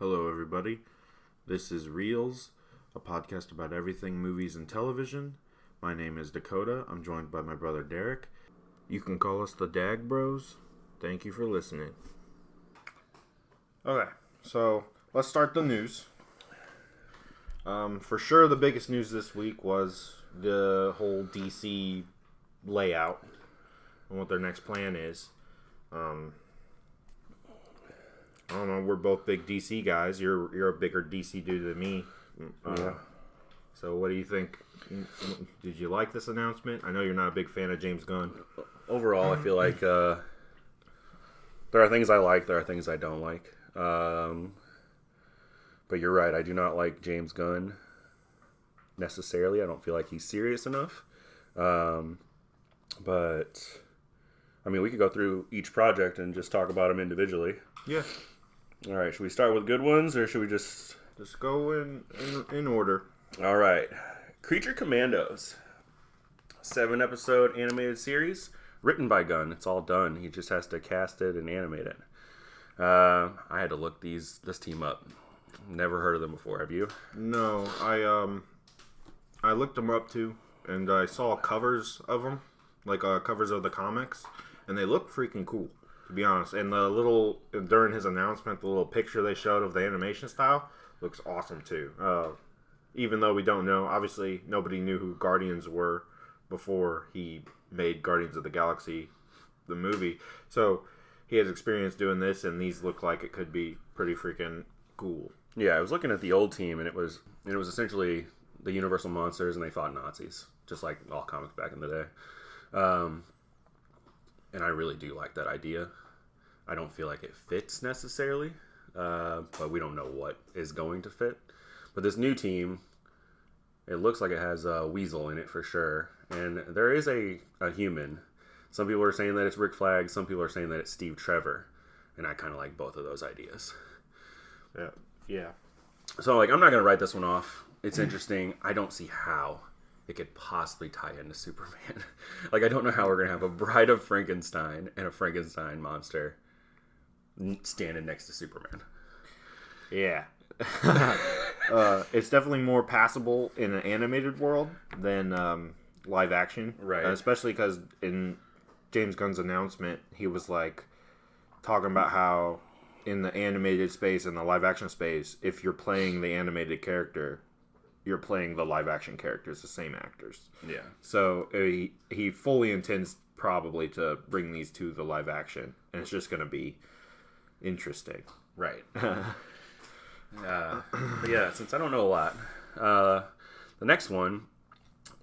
Hello, everybody. This is Reels, a podcast about everything movies and television. My name is Dakota. I'm joined by my brother Derek. You can call us the Dag Bros. Thank you for listening. Okay, so let's start the news. For sure, the biggest news this week was the whole DC layout and what their next plan is. I don't know. We're both big DC guys. You're a bigger DC dude than me. Yeah. So what do you think? Did you like this announcement? I know you're not a big fan of James Gunn. Overall, I feel like there are things I like, there are things I don't like. But you're right. I do not like James Gunn necessarily. I don't feel like he's serious enough. But I mean, we could go through each project and just talk about them individually. Yeah. All right. Should we start with good ones, or should we just go in order? All right. Creature Commandos, 7-episode animated series written by Gunn. It's all done. He just has to cast it and animate it. I had to look this team up. Never heard of them before. Have you? No. I looked them up too, and I saw covers of them, like covers of the comics, and they look freaking cool, to be honest. And during his announcement, the little picture they showed of the animation style looks awesome too. Even though we don't know, obviously nobody knew who Guardians were before he made Guardians of the Galaxy, the movie. So he has experience doing this, and these look like it could be pretty freaking cool. Yeah, I was looking at the old team, and it was essentially the Universal Monsters, and they fought Nazis, just like all comics back in the day. And I really do like that idea. I don't feel like it fits necessarily, but we don't know what is going to fit. But this new team, it looks like it has a Weasel in it for sure. And there is a human. Some people are saying that it's Rick Flag. Some people are saying that it's Steve Trevor. And I kind of like both of those ideas. Yeah. So, I'm not going to write this one off. It's interesting. I don't see how it could possibly tie into Superman. I don't know how we're going to have a Bride of Frankenstein and a Frankenstein monster standing next to Superman. Yeah. It's definitely more passable in an animated world than live action. Right. Especially because in James Gunn's announcement, he was talking about how in the animated space and the live action space, if you're playing the animated character, you're playing the live action characters, the same actors. Yeah. So he fully intends probably to bring these to the live action, and it's just going to be interesting. Right. But yeah, since I don't know a lot, the next one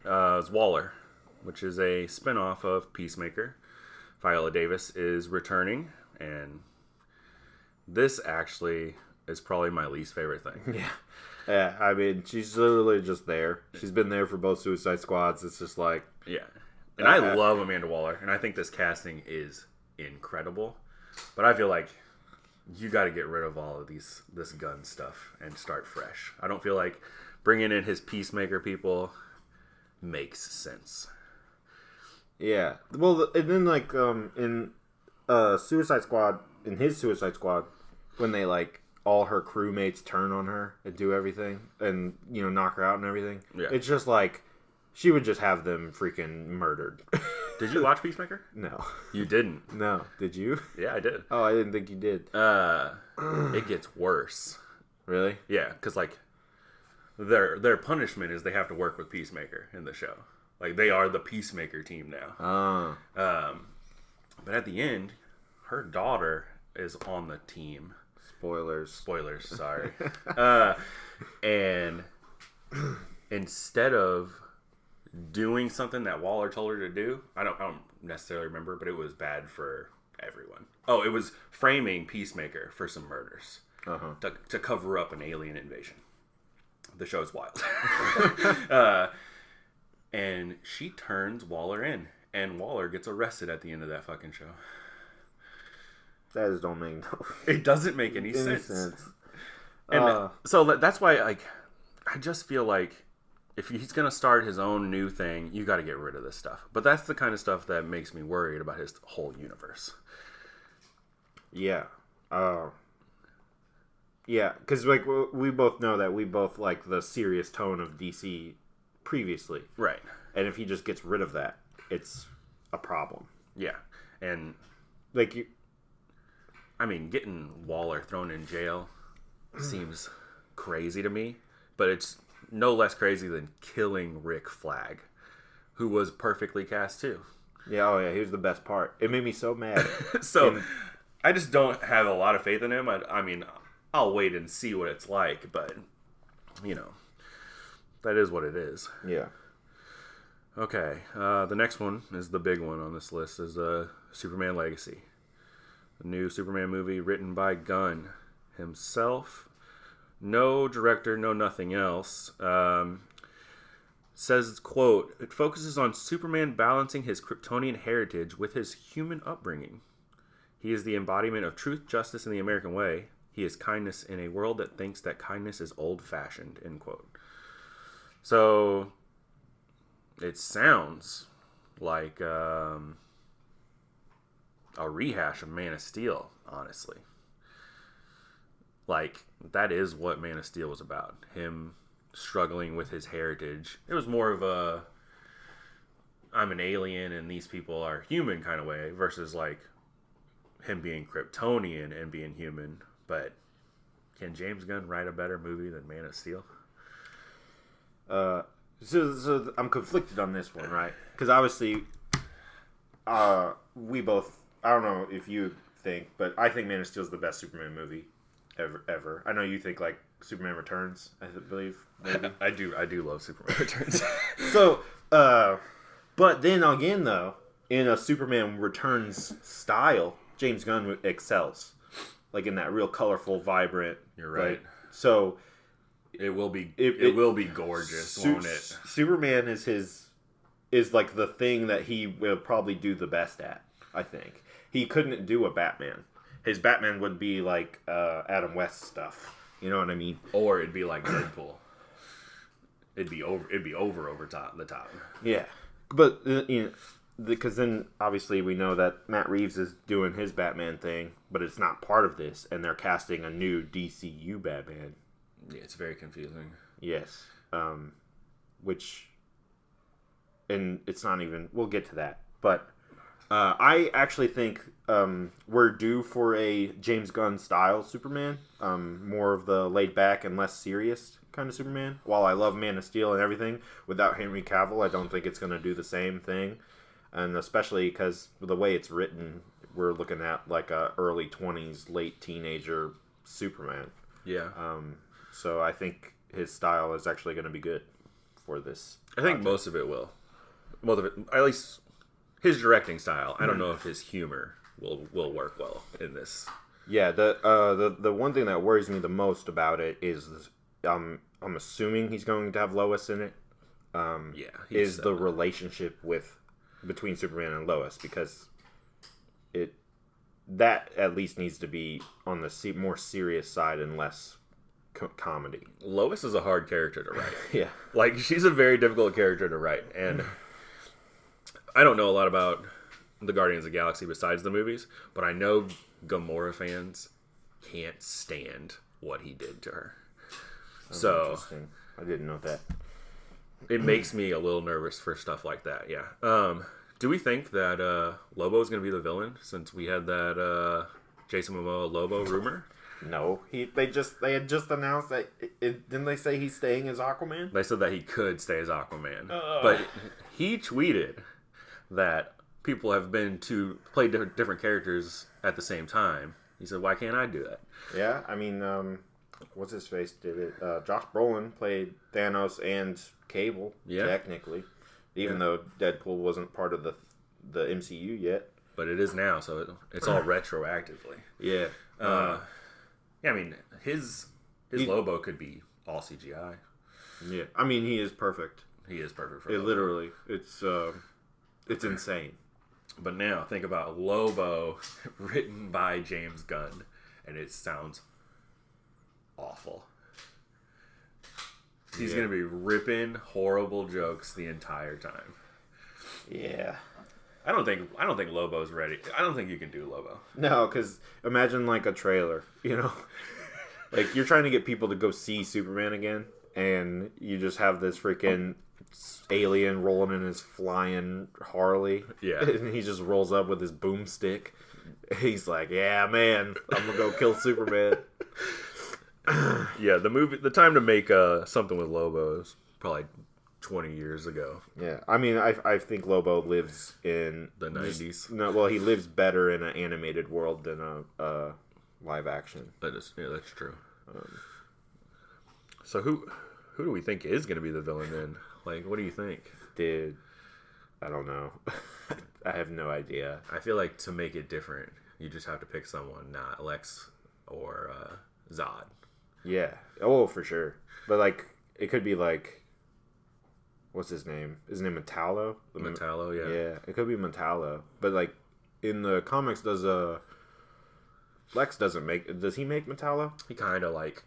is Waller, which is a spinoff of Peacemaker. Viola Davis is returning, and this actually is probably my least favorite thing. Yeah, I mean, she's literally just there. She's been there for both Suicide Squads. It's just Yeah. And I love Amanda Waller, and I think this casting is incredible. But I feel like you got to get rid of all of this Gunn stuff and start fresh. I don't feel like bringing in his Peacemaker people makes sense. Yeah. Well, and then in Suicide Squad, in his Suicide Squad, when they all her crewmates turn on her and do everything and knock her out and everything. Yeah. It's just she would just have them freaking murdered. Did you watch Peacemaker? No. You didn't? No. Did you? Yeah, I did. Oh, I didn't think you did. It gets worse. Really? Yeah, because their punishment is they have to work with Peacemaker in the show. They are the Peacemaker team now. Oh. But at the end, her daughter is on the team. Spoilers, sorry. And instead of doing something that Waller told her to do, I don't necessarily remember, but it was bad for everyone. Oh, it was framing Peacemaker for some murders to cover up an alien invasion. The show's wild. And she turns Waller in, and Waller gets arrested at the end of that fucking show. That just don't make no. It doesn't make any sense. And so that's why, I just feel like if he's going to start his own new thing, you got to get rid of this stuff. But that's the kind of stuff that makes me worried about his whole universe. Yeah. Yeah, because like we both know that we both like the serious tone of DC previously, Right. and if he just gets rid of that, it's a problem. Yeah. And Like, I mean, getting Waller thrown in jail seems crazy to me, but it's no less crazy than killing Rick Flag, who was perfectly cast too. yeah, oh yeah, he was the best part. It made me so mad. So I just don't have a lot of faith in him. I mean, I'll wait and see what it's like, but you know, that is what it is. Yeah. Okay, the next one is the big one on this list is Superman Legacy. A new Superman movie written by Gunn himself. No director, no nothing else. Says, quote, it focuses on Superman balancing his Kryptonian heritage with his human upbringing. He is the embodiment of truth, justice, and the American way. He is kindness in a world that thinks that kindness is old-fashioned, end quote. So it sounds like a rehash of Man of Steel, honestly. Like, that is what Man of Steel was about. Him struggling with his heritage. It was more of a I'm an alien and these people are human kind of way versus like him being Kryptonian and being human. But can James Gunn write a better movie than Man of Steel? So I'm conflicted on this one, right? Because obviously, we both. I don't know if you think, but I think Man of Steel is the best Superman movie ever. I know you think like Superman Returns. I believe. Maybe. I do love Superman Returns. So, but then again, though, in a Superman Returns style, James Gunn excels, like in that real colorful, vibrant. You're right. Like, so. It will be. It will be gorgeous, won't it? Superman is like the thing that he will probably do the best at. I think he couldn't do a Batman. His Batman would be like Adam West stuff. You know what I mean? Or it'd be like Deadpool. It'd be over the top. Yeah, but you know, because then obviously we know that Matt Reeves is doing his Batman thing, but it's not part of this, and they're casting a new DCU Batman. Yeah, it's very confusing. Yes. Which, and it's not even, we'll get to that. But I actually think we're due for a James Gunn style Superman. More of the laid back and less serious kind of Superman. While I love Man of Steel and everything, without Henry Cavill, I don't think it's going to do the same thing. And especially because the way it's written, we're looking at like a early 20s, late teenager Superman. Yeah. So I think his style is actually going to be good for this project. I think most of it will. Most of it, at least his directing style. I don't know if his humor will work well in this. Yeah, the one thing that worries me the most about it is I'm assuming he's going to have Lois in it. Is the relationship between Superman and Lois, because that at least needs to be on the more serious side and less comedy. Lois is a hard character to write. Yeah. Like, she's a very difficult character to write. And I don't know a lot about the Guardians of the Galaxy besides the movies, but I know Gamora fans can't stand what he did to her. So interesting. I didn't know that. It makes me a little nervous for stuff like that, yeah. Do we think that Lobo is going to be the villain, since we had that Jason Momoa Lobo rumor? No, they had just announced that. Didn't they say he's staying as Aquaman? They said that he could stay as Aquaman, but he tweeted that people have been to play different characters at the same time. He said, "Why can't I do that?" Yeah, I mean, what's his face did it? Josh Brolin played Thanos and Cable, technically, even though Deadpool wasn't part of the MCU yet. But it is now, so it's all retroactively. Yeah. Yeah, I mean, his Lobo could be all CGI. Yeah, I mean, he is perfect. He is perfect for it. Lobo. Literally, it's insane. But now think about Lobo written by James Gunn, and it sounds awful. He's gonna be ripping horrible jokes the entire time. Yeah. I don't think Lobo's ready. I don't think you can do Lobo. No, because imagine like a trailer, you know, Like, you're trying to get people to go see Superman again, and you just have this freaking alien rolling in his flying Harley. Yeah. And he just rolls up with his boomstick. He's like, yeah, man, I'm gonna go kill Superman. Yeah, the time to make something with Lobo is probably 20 years ago. Yeah, I mean, I think Lobo lives in The 90s. No, he lives better in an animated world than a live action. That's true. So who do we think is going to be the villain then? Like, what do you think? Dude, I don't know. I have no idea. I feel like to make it different, you just have to pick someone, not Lex or Zod. Yeah. Oh, for sure. But, like, it could be, like, what's his name? His name Metallo? Metallo, yeah. Yeah, it could be Metallo. But, like, in the comics, Lex does he make Metallo? He kind of, like,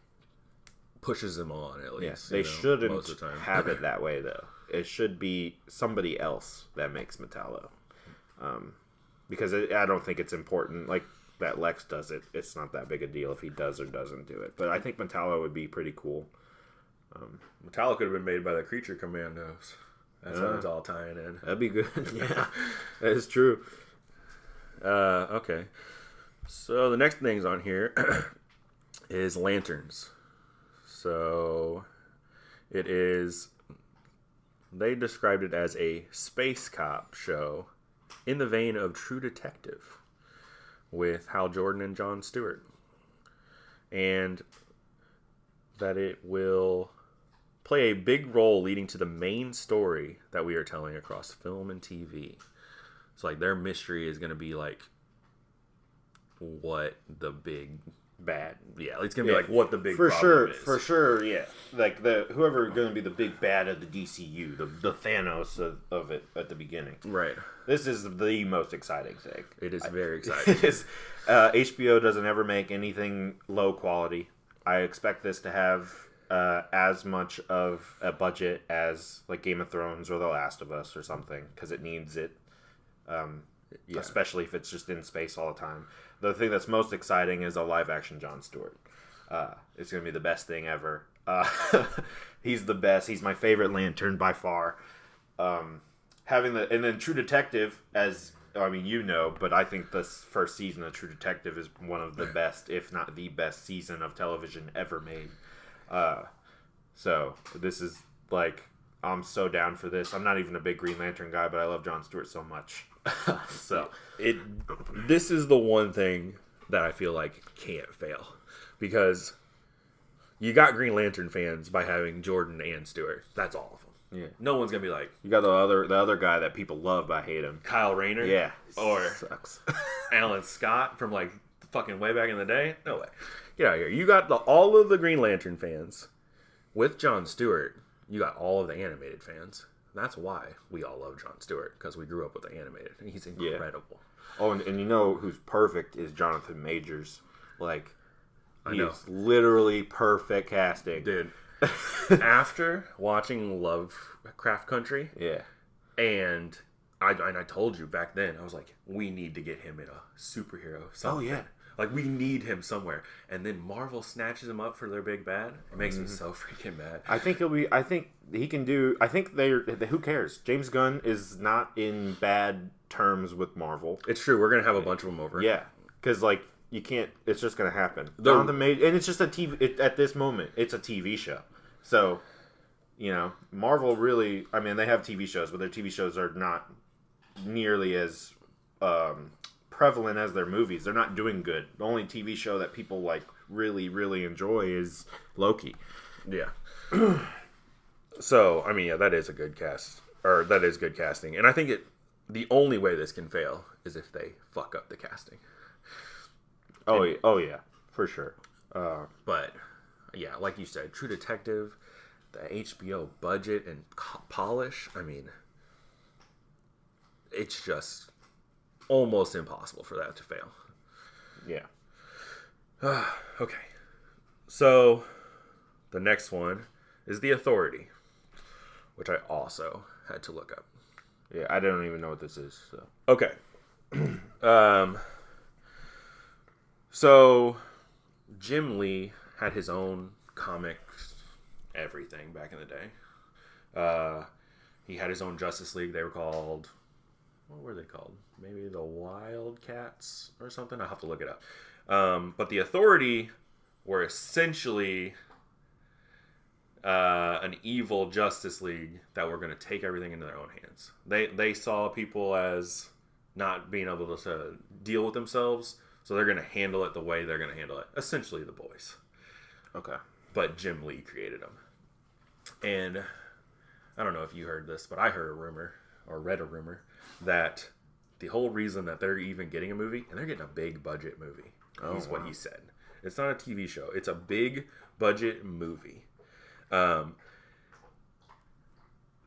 pushes him on, at least. Yeah, they shouldn't most of the time. have it that way, though. It should be somebody else that makes Metallo. Because I don't think it's important, like, that Lex does it. It's not that big a deal if he does or doesn't do it. But I think Metallo would be pretty cool. Metallo could have been made by the Creature Commandos. That's how it's all tying in. That'd be good. Yeah, that is true. Okay. So the next things on here is lanterns. So it is, they described it as a space cop show in the vein of True Detective with Hal Jordan and Jon Stewart. And that it will play a big role leading to the main story that we are telling across film and TV. So, like, their mystery is going to be, like, what the big Bad. Yeah, it's going to be, like, what the big for problem sure, is. For sure, yeah. Like, whoever going to be the big bad of the DCU, the Thanos of it at the beginning. Right. This is the most exciting thing. It is very exciting. HBO doesn't ever make anything low quality. I expect this to have as much of a budget as, like, Game of Thrones or The Last of Us or something, because it needs it, especially if it's just in space all the time. The thing that's most exciting is a live-action Jon Stewart. It's going to be the best thing ever. He's the best. He's my favorite Lantern by far. And then True Detective, but I think this first season of True Detective is one of the best, if not the best season of television ever made. So this is, like, I'm so down for this. I'm not even a big Green Lantern guy, but I love Jon Stewart so much. So this is the one thing that I feel like can't fail, because you got Green Lantern fans by having Jordan and Stewart. That's all of them. Yeah. No one's gonna be like, you got the other guy that people love, but I hate him. Kyle Rayner. Yeah. Or sucks. Alan Scott from, like, fucking way back in the day. No way. Get out of here. You got all of the Green Lantern fans with Jon Stewart. You got all of the animated fans. That's why we all love Jon Stewart, because we grew up with the animated. And he's incredible. Oh, and you know who's perfect is Jonathan Majors. Like, I know. He's literally perfect casting. Dude, after watching Lovecraft Country, yeah, and I told you back then, I was like, we need to get him in a superhero something. Oh, yeah. Like, we need him somewhere. And then Marvel snatches him up for their big bad. It makes me so freaking mad. I think he can do. I think who cares? James Gunn is not in bad terms with Marvel. It's true. We're going to have a bunch of them over. Yeah, because, like, you can't. It's just going to happen. And it's just a TV. At this moment, it's a TV show. So, you know, Marvel really. I mean, they have TV shows, but their TV shows are not nearly as prevalent as their movies. They're not doing good. The only TV show that people, like, really, really enjoy is Loki. Yeah. So, I mean, yeah, that is a good cast. Or, that is good casting. And I think the only way this can fail is if they fuck up the casting. Oh yeah, for sure. But, yeah, like you said, True Detective, the HBO budget and polish, I mean, it's just almost impossible for that to fail. Yeah. Okay. So, the next one is The Authority, which I also had to look up. Yeah, I don't even know what this is. So. Okay. So, Jim Lee had his own comics, everything back in the day. He had his own Justice League. They were called... What were they called? Maybe the Wildcats or something? I'll have to look it up. But the Authority were essentially an evil Justice League that were going to take everything into their own hands. They saw people as not being able to deal with themselves, so they're going to handle it the way they're going to handle it. Essentially the boys. Okay. But Jim Lee created them. And I don't know if you heard this, but I heard a rumor, or read a rumor, that the whole reason that they're even getting a movie, and they're getting a big budget movie, is what he said. It's not a TV show. It's a big budget movie. The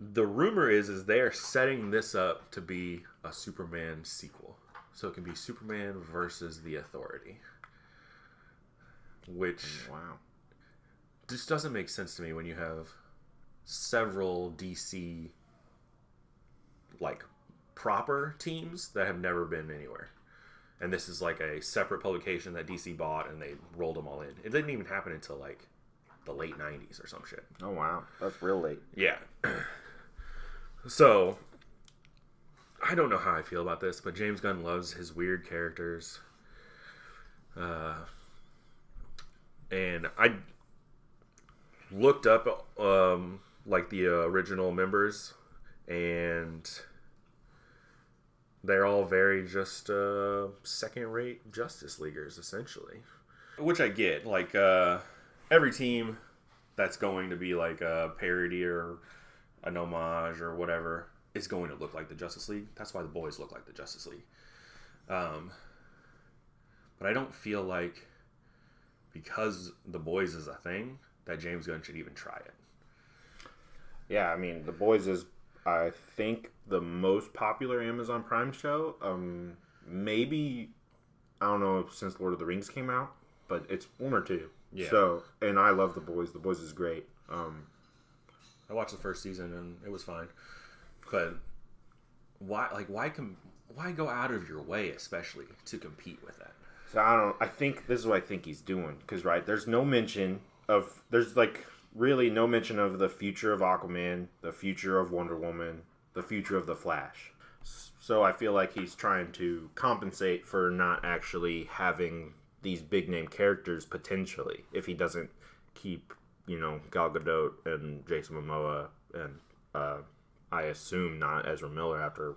rumor is they are setting this up to be a Superman sequel. So it can be Superman versus the Authority. Which just doesn't make sense to me when you have several DC like proper teams that have never been anywhere. And this is like a separate publication that DC bought and they rolled them all in. It didn't even happen until like the late 90s or some shit. Oh wow, that's real late. Yeah. So I don't know how I feel about this, but James Gunn loves his weird characters. And I looked up like the original members, and they're all very just second-rate Justice Leaguers, essentially. Which I get. Like, every team that's going to be like a parody or an homage or whatever is going to look like the Justice League. That's why the boys look like the Justice League. But I don't feel like, because the boys is a thing, that James Gunn should even try it. Yeah, I mean, The Boys is, I think, the most popular Amazon Prime show. Maybe, I don't know, since Lord of the Rings came out, but it's one or two. Yeah. So, and I love The Boys. The Boys is great. I watched the first season and it was fine. But why go out of your way, especially, to compete with that? So I think this is what I think he's doing. Because, right, there's no mention of the future of Aquaman, the future of Wonder Woman, the future of the Flash. So I feel like he's trying to compensate for not actually having these big name characters potentially, if he doesn't keep, Gal Gadot and Jason Momoa and I assume not Ezra Miller after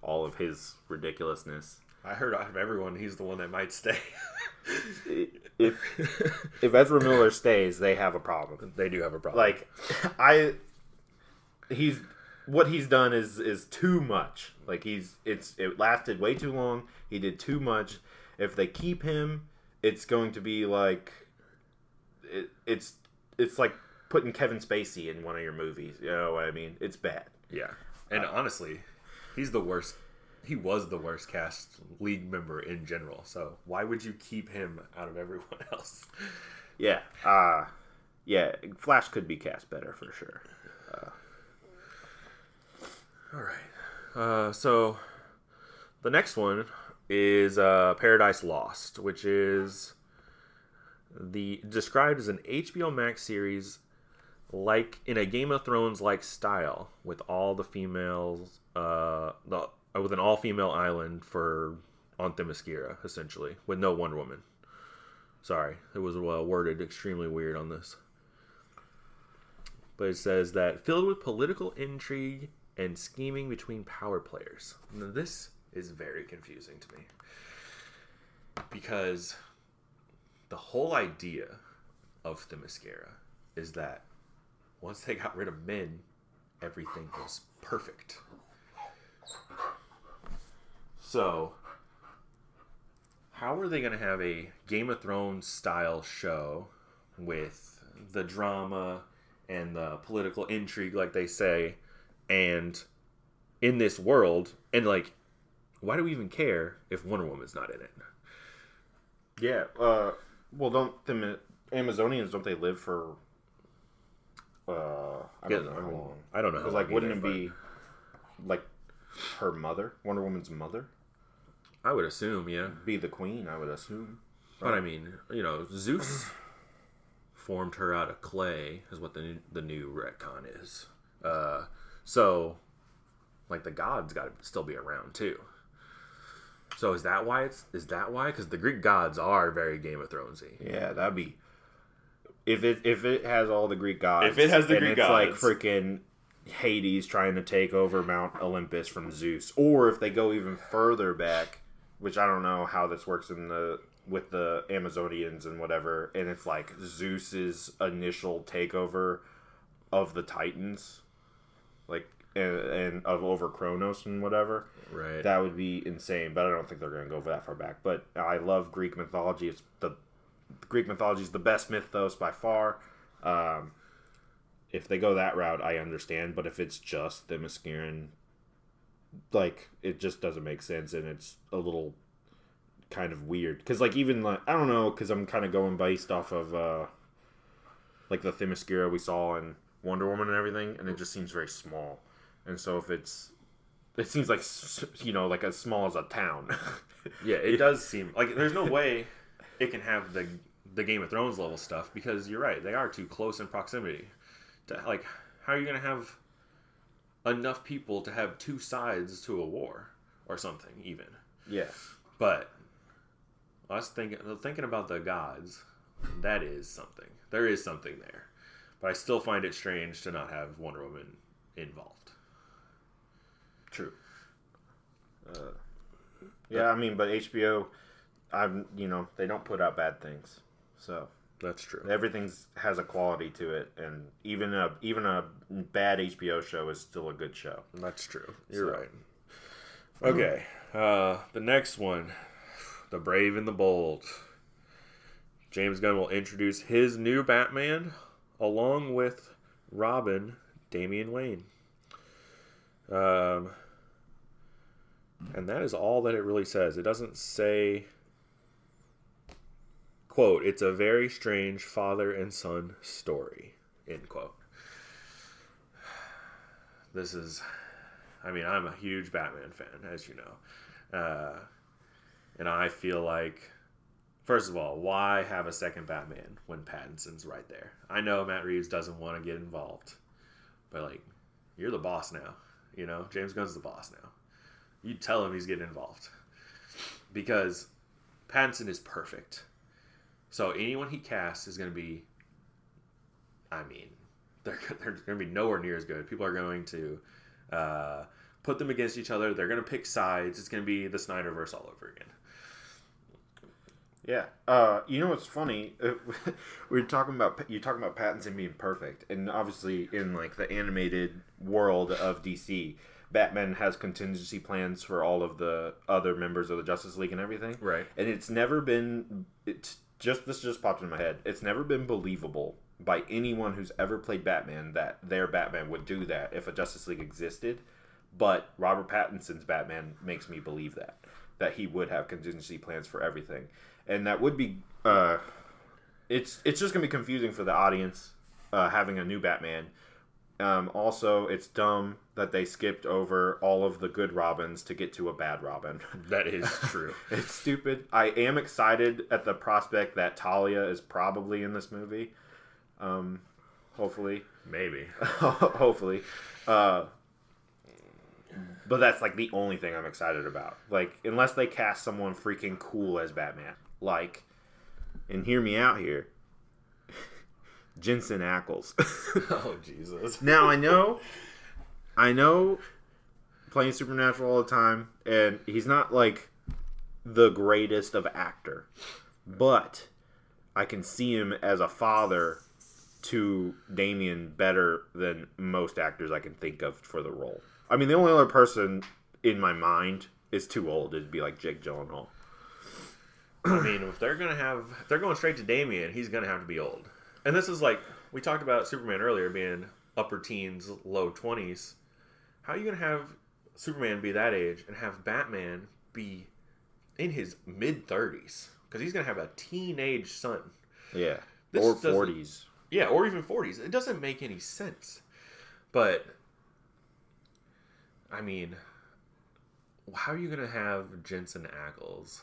all of his ridiculousness. I heard out of everyone, he's the one that might stay. If Ezra Miller stays, they have a problem. They do have a problem. What he's done is too much. Like it lasted way too long. He did too much. If they keep him, it's going to be like it's like putting Kevin Spacey in one of your movies. You know what I mean? It's bad. Yeah. And honestly, he's the worst. He was the worst cast league member in general. So why would you keep him out of everyone else? Yeah. Yeah. Flash could be cast better for sure. All right. So the next one is Paradise Lost, which is described as an HBO Max series like in a Game of Thrones like style with all the females with an all-female island on Themyscira, essentially, with no Wonder Woman. Sorry, it was worded extremely weird on this. But it says that filled with political intrigue and scheming between power players. Now, this is very confusing to me. Because the whole idea of Themyscira is that once they got rid of men, everything was perfect. So, how are they going to have a Game of Thrones style show with the drama and the political intrigue, like they say, and in this world, and why do we even care if Wonder Woman's not in it? Yeah, well, don't the Amazonians, don't they live for, I don't know how long. I don't know how long. Wouldn't it be, her mother, Wonder Woman's mother? I would assume, yeah. Be the queen, I would assume. But I mean, Zeus formed her out of clay, is what the new retcon is. So, like, the gods got to still be around too. So is that why? Because the Greek gods are very Game of Thronesy. Yeah, that'd be if it has all the Greek gods. If it has the Greek gods, it's like freaking Hades trying to take over Mount Olympus from Zeus, or if they go even further back, which I don't know how this works with the Amazonians and whatever, and it's like Zeus's initial takeover of the Titans, like and of over Kronos and whatever. Right. That would be insane, but I don't think they're going to go that far back. But I love Greek mythology. Greek mythology is the best mythos by far. If they go that route, I understand. But if it's just Themyscira, like, it just doesn't make sense, and it's a little kind of weird. Because, like, even, like, I don't know, because I'm kind of going based off of, like, the Themyscira we saw in Wonder Woman and everything, and it just seems very small. And so if it seems like, you know, like as small as a town. Yeah, it does seem like there's no way it can have the Game of Thrones level stuff, because you're right, they are too close in proximity. Like, how are you going to have enough people to have two sides to a war or something even? Yeah. But I was thinking about the gods. That is something. There is something there. But I still find it strange to not have Wonder Woman involved. True. Yeah, I mean, but HBO, they don't put out bad things, so that's true. Everything's has a quality to it, and even a bad HBO show is still a good show. That's true. You're right. Okay, the next one, The Brave and the Bold. James Gunn will introduce his new Batman along with Robin, Damian Wayne. And that is all that it really says. It doesn't say, quote, "It's a very strange father and son story," end quote. This is, I mean, I'm a huge Batman fan, as you know. And I feel like, first of all, why have a second Batman when Pattinson's right there? I know Matt Reeves doesn't want to get involved, but, like, you're the boss now. You know, James Gunn's the boss now. You tell him he's getting involved. Because Pattinson is perfect. So anyone he casts is going to be, I mean, they're going to be nowhere near as good. People are going to put them against each other. They're going to pick sides. It's going to be the Snyderverse all over again. Yeah. You know what's funny? You talking about Pattinson being perfect, and obviously in, like, the animated world of DC, Batman has contingency plans for all of the other members of the Justice League and everything. Right. And this just popped in my head. It's never been believable by anyone who's ever played Batman that their Batman would do that if a Justice League existed. But Robert Pattinson's Batman makes me believe that he would have contingency plans for everything. And that would be, it's just going to be confusing for the audience, having a new Batman. Also, it's dumb that they skipped over all of the good Robins to get to a bad Robin. That is true. It's stupid. I am excited at the prospect that Talia is probably in this movie. Hopefully. Maybe. Hopefully. But that's, like, the only thing I'm excited about. Like, unless they cast someone freaking cool as Batman. Like, and hear me out here, Jensen Ackles. Oh, Jesus. Now, I know playing Supernatural all the time, and he's not, like, the greatest of actor. But I can see him as a father to Damian better than most actors I can think of for the role. I mean, the only other person in my mind is too old. It'd be like Jake Gyllenhaal. I mean, if they're going straight to Damian, he's going to have to be old. And this is like, we talked about Superman earlier being upper teens, low 20s. How are you going to have Superman be that age and have Batman be in his mid-30s? Because he's going to have a teenage son. Yeah. Or 40s. Yeah, or even 40s. It doesn't make any sense. But, I mean, how are you going to have Jensen Ackles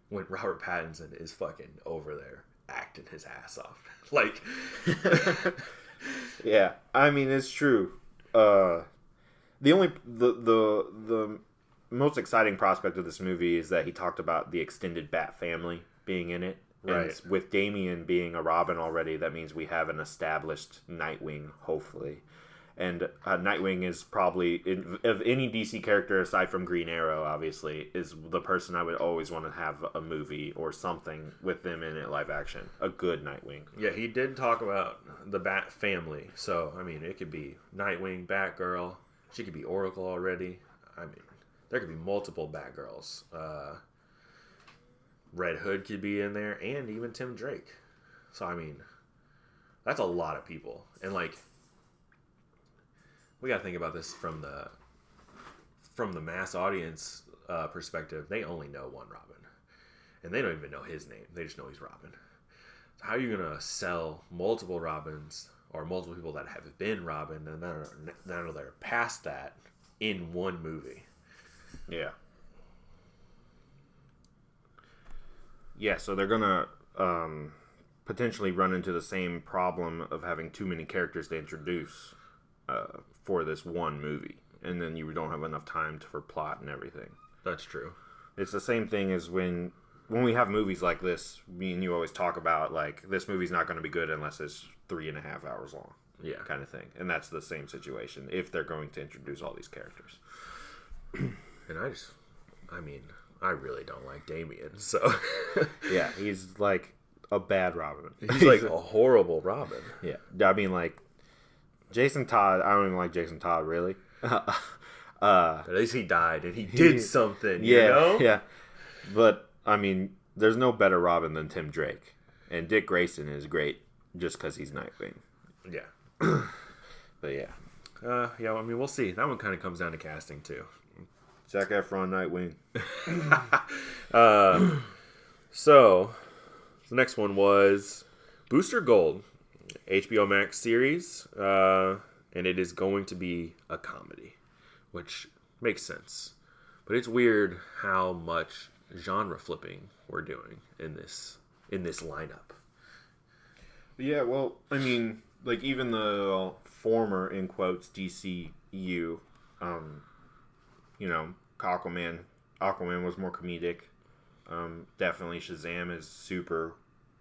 when Robert Pattinson is fucking over there acting his ass off. Like, yeah, I mean it's true. The most exciting prospect of this movie is that he talked about the extended Bat family being in it. Right. And with Damian being a Robin already, that means we have an established Nightwing, hopefully. And Nightwing is probably, of any DC character aside from Green Arrow, obviously, is the person I would always want to have a movie or something with them in it live action. A good Nightwing. Yeah, he did talk about the Bat family. So, I mean, it could be Nightwing, Batgirl. She could be Oracle already. I mean, there could be multiple Batgirls. Red Hood could be in there, and even Tim Drake. So, I mean, that's a lot of people. And, like, we got to think about this from the mass audience perspective. They only know one Robin. And they don't even know his name. They just know he's Robin. So how are you going to sell multiple Robins or multiple people that have been Robin and now they're past that in one movie? Yeah. Yeah, so they're going to potentially run into the same problem of having too many characters to introduce for this one movie. And then you don't have enough time for plot and everything. That's true. It's the same thing as when we have movies like this, me and you always talk about, like, this movie's not going to be good unless it's 3.5 hours long. Yeah. Kind of thing. And that's the same situation if they're going to introduce all these characters. And I really don't like Damian, so... Yeah, he's like a bad Robin. He's like a horrible Robin. Yeah. I mean, like, Jason Todd, I don't even like Jason Todd, really. At least he died and he did something, you yeah, know? Yeah. But, I mean, there's no better Robin than Tim Drake. And Dick Grayson is great just because he's Nightwing. Yeah. But, yeah. Yeah, I mean, we'll see. That one kind of comes down to casting, too. Zac Efron, Nightwing. So, the next one was Booster Gold, HBO Max series, and it is going to be a comedy, which makes sense. But it's weird how much genre flipping we're doing in this lineup. Yeah, well, I mean, like, even the former, in quotes, DCU, you know, Aquaman was more comedic. Definitely Shazam is super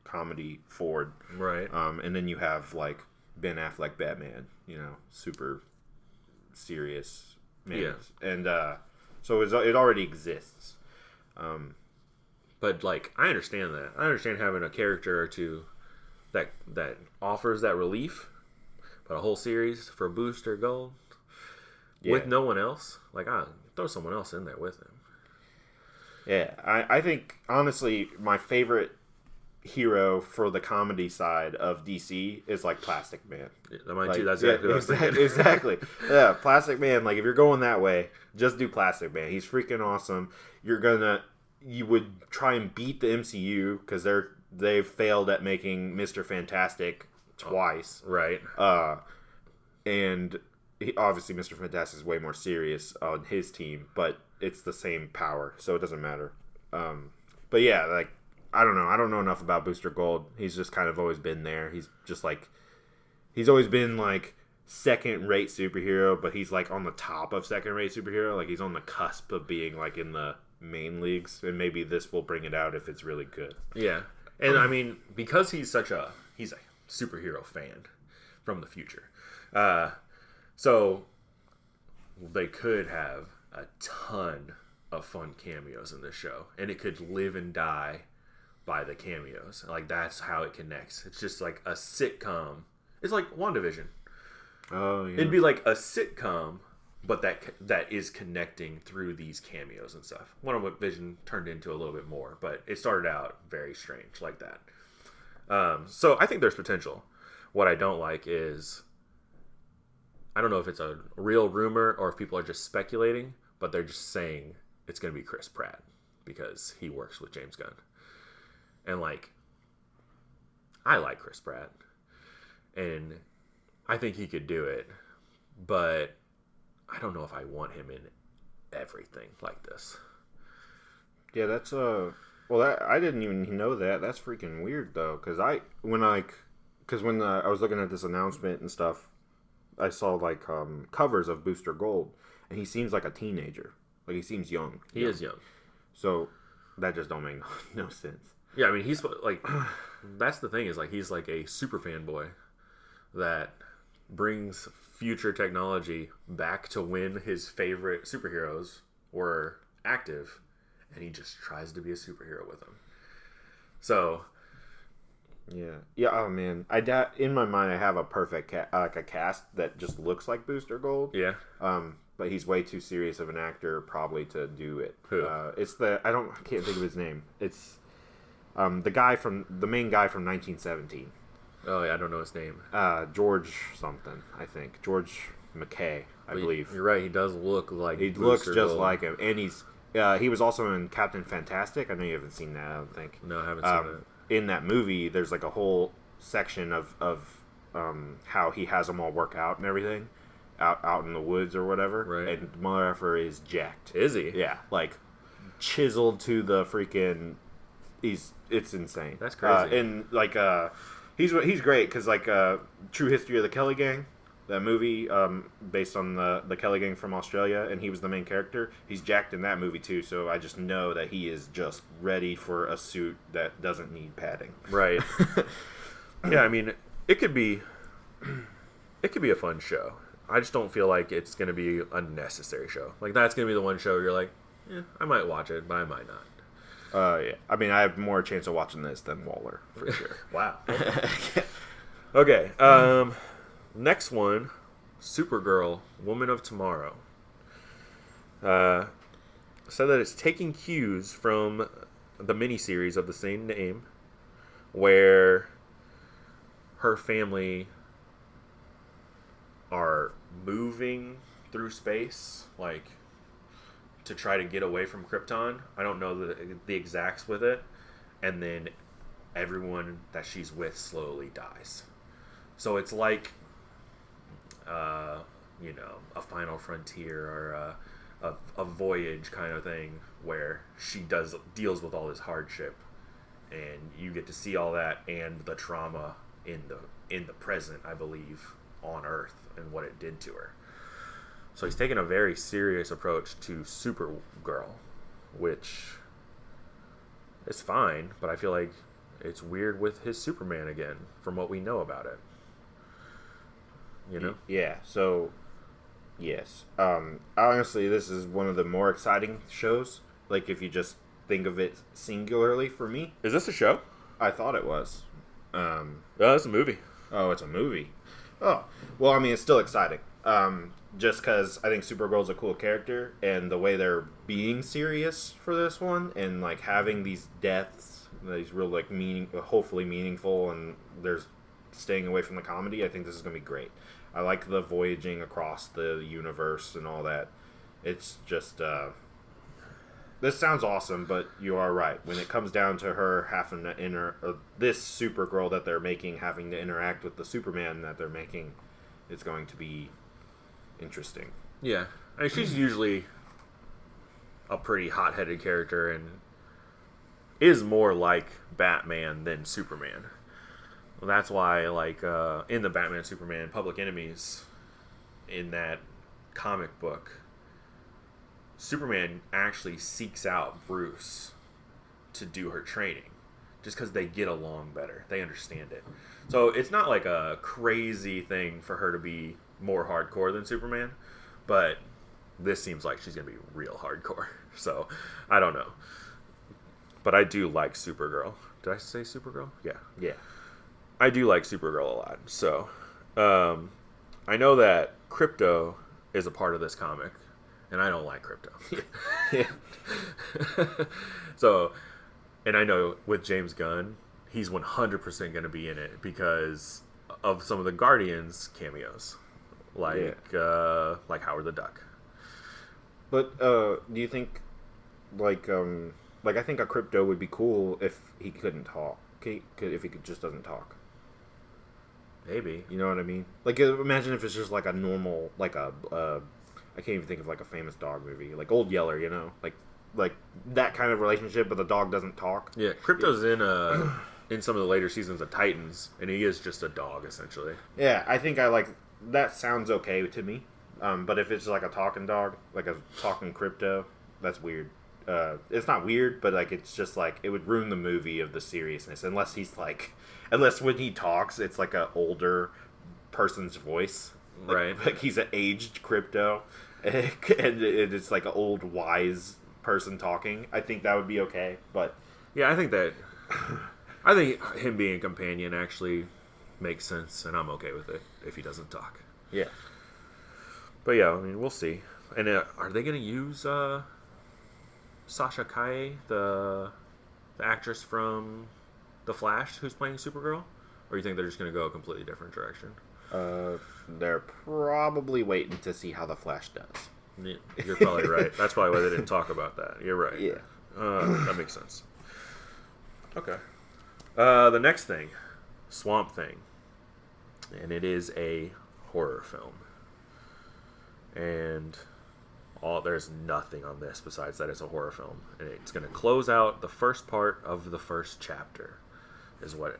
comedy forward. Right. And then you have, like, Ben Affleck Batman, you know, super serious man. Yeah. And so it already exists. But, like, I understand that. I understand having a character or two that offers that relief, but a whole series for Booster Gold with no one else, like, throw someone else in there with him. Yeah, I think, honestly, my favorite hero for the comedy side of DC is, like, Plastic Man. Yeah, mine too. Like, That's exactly what I was thinking. Exactly. Yeah, Plastic Man, like, if you're going that way, just do Plastic Man. He's freaking awesome. You would try and beat the MCU because they've failed at making Mr. Fantastic twice. Right. And obviously Mr. Fantastic is way more serious on his team, but it's the same power, so it doesn't matter. But yeah, like, I don't know. I don't know enough about Booster Gold. He's just kind of always been there. He's just like, he's always been like second-rate superhero, but he's like on the top of second-rate superhero. Like, he's on the cusp of being like in the main leagues, and maybe this will bring it out if it's really good. Yeah. And I mean, because he's a superhero fan from the future. So they could have a ton of fun cameos in this show, and it could live and die by the cameos. Like, that's how it connects. It's just like a sitcom. It's like WandaVision. Oh, yeah. It'd be like a sitcom, but that is connecting through these cameos and stuff. WandaVision turned into a little bit more, but it started out very strange like that. So I think there's potential. What I don't like is, I don't know if it's a real rumor or if people are just speculating, but they're just saying it's going to be Chris Pratt because he works with James Gunn. And, like, I like Chris Pratt, and I think he could do it, but I don't know if I want him in everything like this. Yeah, that's Well, I didn't even know that. That's freaking weird though, because when I was looking at this announcement and stuff, I saw like covers of Booster Gold, and he seems like a teenager. Like he seems young. He is young. So that just don't make no sense. Yeah, I mean, he's like, that's the thing is like he's like a super fanboy that brings future technology back to when his favorite superheroes were active, and he just tries to be a superhero with them. So, yeah. Oh man, in my mind I have a perfect like a cast that just looks like Booster Gold. yeah. But he's way too serious of an actor probably to do it. Who? It's I can't think of his name. It's the main guy from 1917. Oh yeah, I don't know his name. George something, I think. George McKay, I believe. You're right. He does look like He Booster looks just Gold. like him, and he was also in Captain Fantastic. I know you haven't seen that. I don't think. No, I haven't seen that. In that movie, there's like a whole section of how he has them all work out and everything, out in the woods or whatever. Right. And motherfucker is jacked. Is he? Yeah, like chiseled to the freaking. It's insane. That's crazy. And like he's great because like True History of the Kelly Gang, that movie based on the Kelly Gang from Australia, and he was the main character. He's jacked in that movie too, so I just know that he is just ready for a suit that doesn't need padding. Right. Yeah, I mean, it could be a fun show. I just don't feel like it's going to be a necessary show. Like that's going to be the one show you're like, yeah, I might watch it, but I might not. Yeah. I mean, I have more chance of watching this than Waller for sure. Wow. Okay. Next one, Supergirl, Woman of Tomorrow. Said that it's taking cues from the miniseries of the same name, where her family are moving through space, like to try to get away from Krypton. I don't know the exacts with it, and then everyone that she's with slowly dies. So it's like, a Final Frontier or a Voyage kind of thing where she deals with all this hardship, and you get to see all that and the trauma in the present, I believe, on Earth and what it did to her. So he's taking a very serious approach to Supergirl, which is fine, but I feel like it's weird with his Superman again, from what we know about it. You know? Yeah, so, yes. Honestly, this is one of the more exciting shows. Like, if you just think of it singularly for me. Is this a show? I thought it was. Oh, it's a movie. Oh, it's a movie. Oh, well, I mean, it's still exciting. Just because I think Supergirl's a cool character, and the way they're being serious for this one, and like having these deaths, these real like hopefully meaningful, and there's staying away from the comedy. I think this is gonna be great. I like the voyaging across the universe and all that. It's just this sounds awesome, but you are right. When it comes down to her having to this Supergirl that they're making having to interact with the Superman that they're making, it's going to be interesting. Yeah. I mean, she's usually a pretty hot-headed character and is more like Batman than Superman. Well, that's why, like, in the Batman Superman Public Enemies, in that comic book, Superman actually seeks out Bruce to do her training just because they get along better. They understand it. So it's not like a crazy thing for her to be more hardcore than Superman, but this seems like she's going to be real hardcore. So I don't know. But I do like Supergirl. Did I say Supergirl? Yeah. Yeah. I do like Supergirl a lot. So I know that Crypto is a part of this comic, and I don't like Crypto. Yeah. So, and I know with James Gunn, he's 100% going to be in it because of some of the Guardians cameos, like Howard the Duck. But do you think, like I think a Crypto would be cool if he couldn't talk. If he just doesn't talk. Maybe. You know what I mean? Like, imagine if it's just like a normal, like I can't even think of like a famous dog movie, like Old Yeller, you know, like like that kind of relationship, but the dog doesn't talk. Yeah, Crypto's in some of the later seasons of Titans, and he is just a dog essentially. Yeah, I think I like that. Sounds okay to me. But if it's like a talking dog, like a talking Crypto, that's weird. It's not weird, but like it's just like it would ruin the movie of the seriousness unless when he talks, it's like an older person's voice, Right. Like he's an aged Crypto, and it's like an old wise person talking. I think that would be okay, but Yeah, I think him being a companion actually makes sense, and I'm okay with it if he doesn't talk. yeah, But yeah, I mean, we'll see. And are they going to use Sasha Kaye, the actress from The Flash, who's playing Supergirl? Or you think they're just going to go a completely different direction? they're probably waiting to see how the Flash does. Yeah, you're probably right. That's probably why they didn't talk about that. You're right. Yeah. That makes sense. Okay. The next thing, Swamp Thing. And it is a horror film. And there's nothing on this besides that it's a horror film. And it's going to close out the first part of the first chapter, is what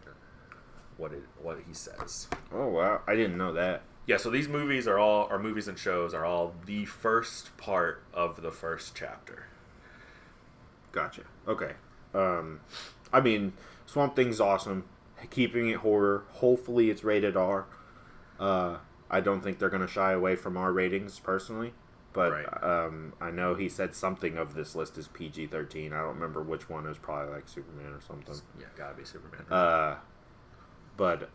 he says. Oh wow, I didn't know that. Yeah, so these movies our movies and shows are all the first part of the first chapter. Gotcha. Okay. I mean, Swamp Thing's awesome. Keeping it horror. Hopefully, it's rated R. I don't think they're going to shy away from R ratings personally, but Right. I know he said something of this list is PG-13. I don't remember which one. It was probably like Superman or something. Yeah, gotta be Superman. But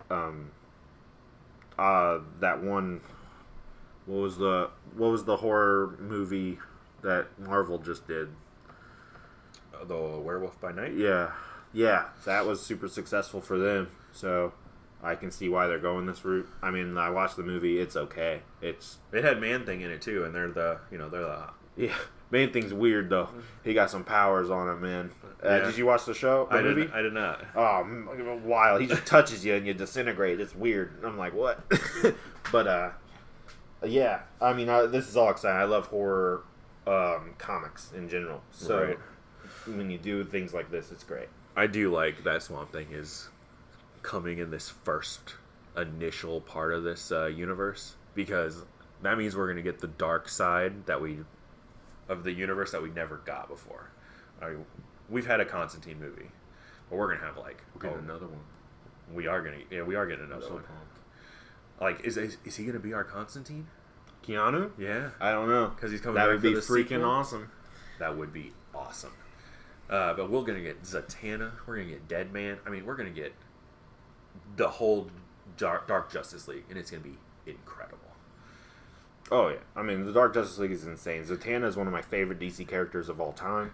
that one. What was the horror movie that Marvel just did? The Werewolf by Night? Yeah, that was super successful for them. So I can see why they're going this route. I mean, I watched the movie. It's okay. It had Man-Thing in it too, and they're the Yeah. Main thing's weird though. He got some powers on him, man. Yeah. Did you watch the show? The movie? I did not. Oh, wild. He just touches you and you disintegrate. It's weird. I'm like, what? But yeah. I mean, this is all exciting. I love horror comics in general. So Right. when you do things like this, it's great. I do like that Swamp Thing is coming in this first initial part of this universe, because that means we're going to get the dark side of the universe that we never got before. We've had a Constantine movie, but we're going to have Another one. we are getting another one. Like, is he going to be our Constantine? Keanu? Yeah, I don't know. because he's coming. That back would for be the freaking sequel. awesome. That would be awesome. But we're going to get Zatanna. We're going to get Deadman. I mean, we're going to get the whole Dark Justice League, and it's going to be incredible. Oh, yeah. I mean, the Dark Justice League is insane. Zatanna is one of my favorite DC characters of all time.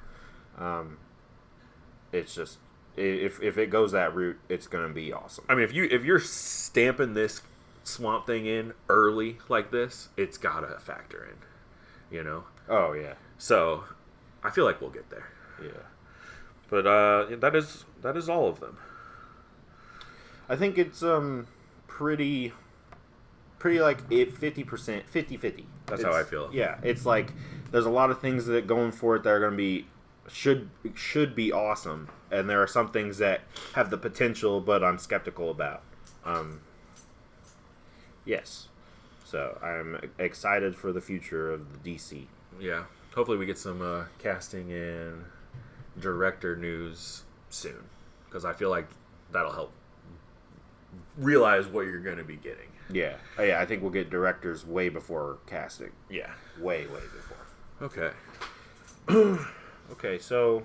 It's just, if it goes that route, it's going to be awesome. I mean, if you're stamping this Swamp Thing in early like this, it's got to factor in, you know? Oh, yeah. So, I feel like we'll get there. Yeah. But that is all of them. I think it's pretty like 50%, 50-50. That's how I feel. Yeah, it's like there's a lot of things that going for it that are going to be should be awesome, and there are some things that have the potential, but I'm skeptical about. Yes, so I'm excited for the future of the DC. Yeah. Hopefully we get some casting and director news soon, because I feel like that'll help realize what you're going to be getting. Yeah, I think we'll get directors way before casting. Yeah. Way before. Okay. Okay, so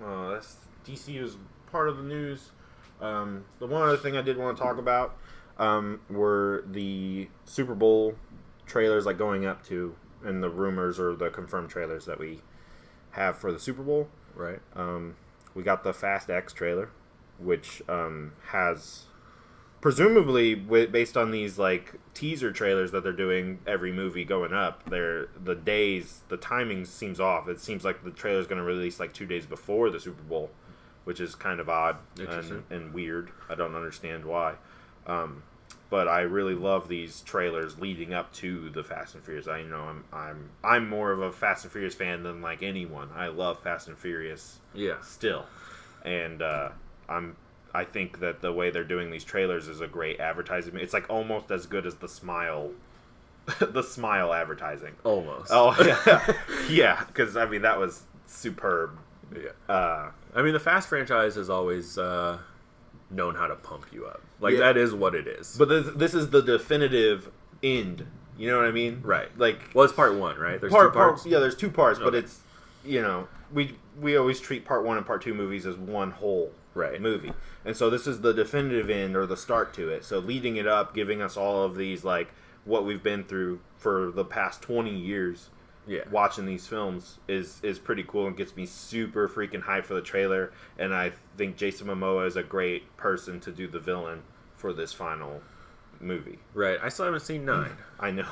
that's DCU's part of the news. The one other thing I did want to talk about were the Super Bowl trailers, like going up to, and the rumors or the confirmed trailers that we have for the Super Bowl. Right. We got the Fast X trailer, which has presumably based on these like teaser trailers that they're doing every movie going up, the timing seems off. It seems like the trailer is going to release like 2 days before the Super Bowl, which is kind of odd and weird. I don't understand why. But but I really love these trailers leading up to the Fast and Furious. I'm more of a Fast and Furious fan than like anyone. I love Fast and Furious. Yeah. Still, and I think that the way they're doing these trailers is a great advertising. It's like almost as good as the Smile, the Smile advertising. Almost. Oh yeah, yeah. Because I mean that was superb. Yeah. I mean the Fast franchise has always known how to pump you up. Like that is what it is. But this is the definitive end. You know what I mean? Right. Like, well, it's part one, right? There's two parts. Yeah, there's two parts, Okay. but it's we always treat part 1 and part 2 movies as one whole movie, and so this is the definitive end or the start to it. So leading it up, giving us all of these like what we've been through for the past 20 years. Yeah. Watching these films is pretty cool and gets me super freaking hyped for the trailer. And I think Jason Momoa is a great person to do the villain for this final movie. Right. I still haven't seen 9. I know.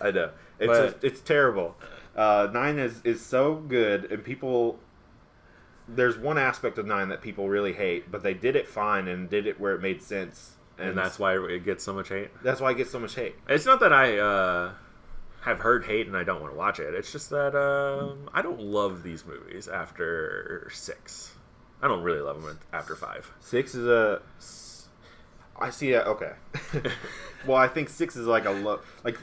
I know. It's terrible. 9 is so good, and people... There's one aspect of 9 that people really hate, but they did it fine and did it where it made sense. And that's why it gets so much hate? That's why it gets so much hate. It's not that I have heard hate and I don't want to watch it. It's just that I don't love these movies after 6. I don't really love them after 5. 6 is a... I see that. Okay. Well, I think 6 is like a low... Like,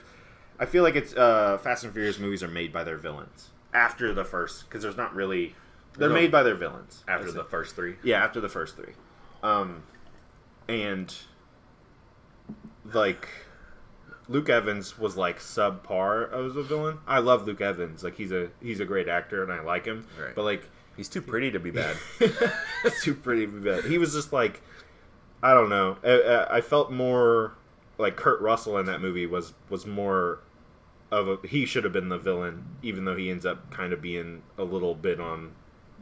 I feel like it's Fast and Furious movies are made by their villains after the first, because there's not really... They're made by their villains after the first 3. Yeah, after the first 3, and like Luke Evans was like subpar as a villain. I love Luke Evans. Like he's a great actor and I like him. Right. But like he's too pretty to be bad. Too pretty to be bad. He was just like, I don't know. I felt more like Kurt Russell in that movie was more of a... He should have been the villain, even though he ends up kind of being a little bit on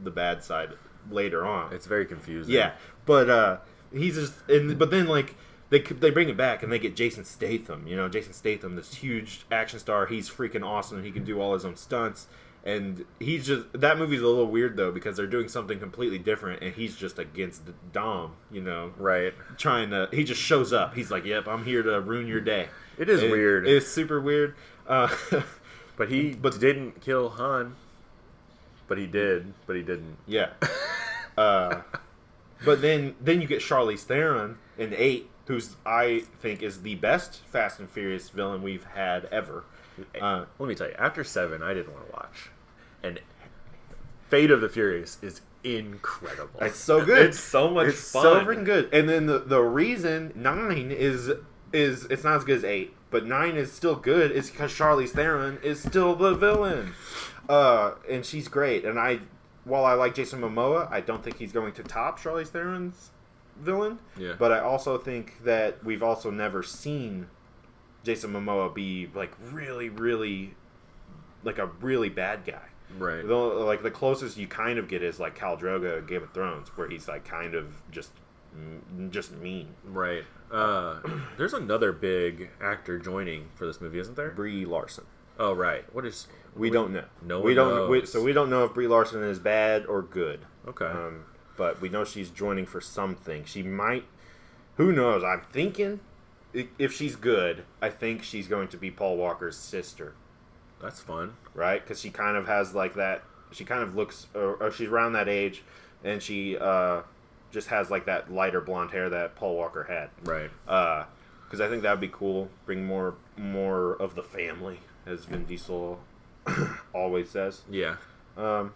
the bad side later on. It's very confusing. Yeah, but he's just... But then, like, they bring it back and they get Jason Statham. You know, Jason Statham, this huge action star. He's freaking awesome and he can do all his own stunts. And he's just... That movie's a little weird, though, because they're doing something completely different and he's just against Dom, you know? Right. Trying to... He just shows up. He's like, yep, I'm here to ruin your day. It is weird. It's super weird. But he didn't kill Han. But he did. But he didn't. Yeah. But then you get Charlize Theron in 8, who's I think is the best Fast and Furious villain we've had ever. Let me tell you, after 7, I didn't want to watch. And Fate of the Furious is incredible. It's so good. It's so much fun. So freaking good. And then the reason 9 is it's not as good as 8, but 9 is still good is because Charlize Theron is still the villain. And she's great. And while I like Jason Momoa, I don't think he's going to top Charlize Theron's villain. Yeah. But I also think that we've also never seen Jason Momoa be like really, really like a really bad guy. Right. Like the closest you kind of get is like Khal Drogo in Game of Thrones, where he's like kind of just mean. Right. There's another big actor joining for this movie, isn't there? Brie Larson. Oh, right. What is... We don't know. No we one don't. knows. So we don't know if Brie Larson is bad or good. Okay. But we know she's joining for something. She might. Who knows? I'm thinking if she's good, I think she's going to be Paul Walker's sister. That's fun. Right? Because she kind of has like that. She kind of looks, or she's around that age, and she just has like that lighter blonde hair that Paul Walker had. Right. Because I think that would be cool. Bring more of the family, as Vin Diesel always says. Yeah. But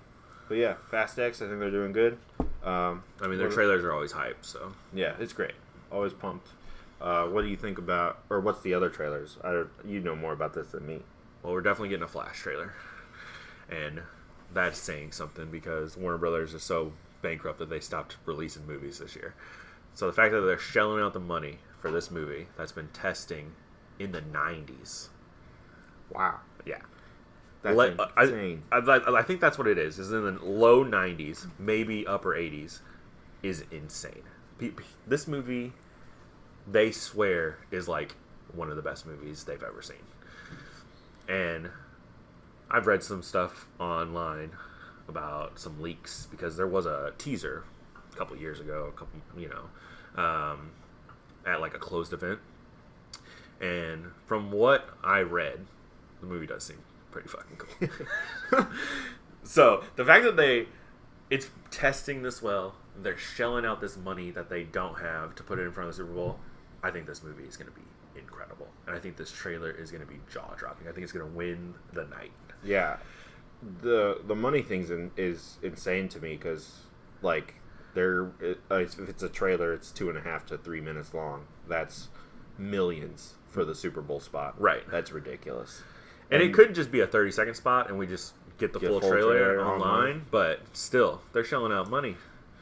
yeah, Fast X, I think they're doing good. I mean, their trailers are always hype, so... Yeah, it's great. Always pumped. What do you think about... Or what's the other trailers? You know more about this than me. Well, we're definitely getting a Flash trailer. And that's saying something because Warner Brothers is so bankrupt that they stopped releasing movies this year. So the fact that they're shelling out the money for this movie that's been testing in the 90s. Wow. Yeah. That's insane. I think that's what it is in the low 90s, maybe upper 80s, is insane. This movie, they swear, is like one of the best movies they've ever seen. And I've read some stuff online about some leaks because there was a teaser a couple years ago, at like a closed event And from what I read, the movie does seem pretty fucking cool. So the fact that it's testing this well, they're shelling out this money that they don't have to put it in front of the Super Bowl. I think this movie is going to be incredible, and I think this trailer is going to be jaw dropping. I think it's going to win the night. Yeah, the money thing's is insane to me because like if it's a trailer, it's 2.5 to 3 minutes long. That's millions for the Super Bowl spot. Right. That's ridiculous. And it could just be a 30-second spot, and we just get the full trailer online. But still, they're shelling out money.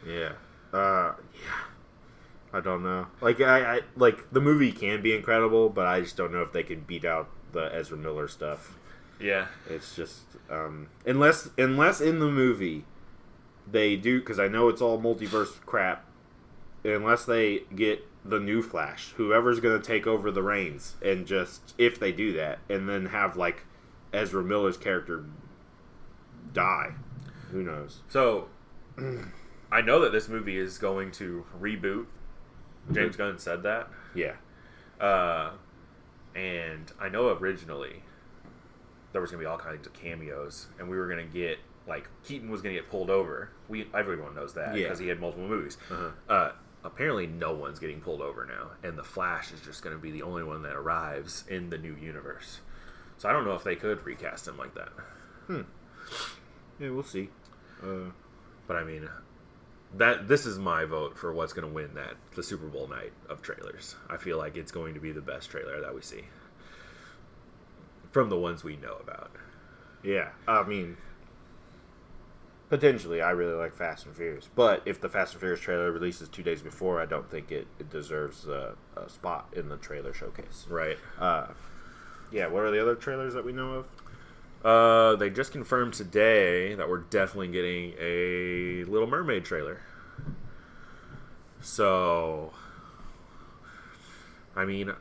Yeah. Yeah. I don't know. Like I like the movie can be incredible, but I just don't know if they can beat out the Ezra Miller stuff. Yeah. It's just unless in the movie they do, because I know it's all multiverse crap. Unless they get the new Flash, whoever's going to take over the reins, and just if they do that, and then have like Ezra Miller's character die, who knows? So I know that this movie is going to reboot. James Gunn said that. Yeah. And I know originally there was going to be all kinds of cameos, and we were going to get, like, Keaton was going to get pulled over. Everyone knows that because he had multiple movies. Apparently no one's getting pulled over now, and the Flash is just going to be the only one that arrives in the new universe. So I don't know if they could recast him like that. Yeah, we'll see. But I mean, this is my vote for what's going to win the Super Bowl night of trailers. I feel like it's going to be the best trailer that we see from the ones we know about. Yeah, I mean, potentially, I really like Fast and Furious. But if the Fast and Furious trailer releases 2 days before, I don't think it deserves a spot in the trailer showcase. Right. Yeah, what are the other trailers that we know of? They just confirmed today that we're definitely getting a Little Mermaid trailer. So, I mean,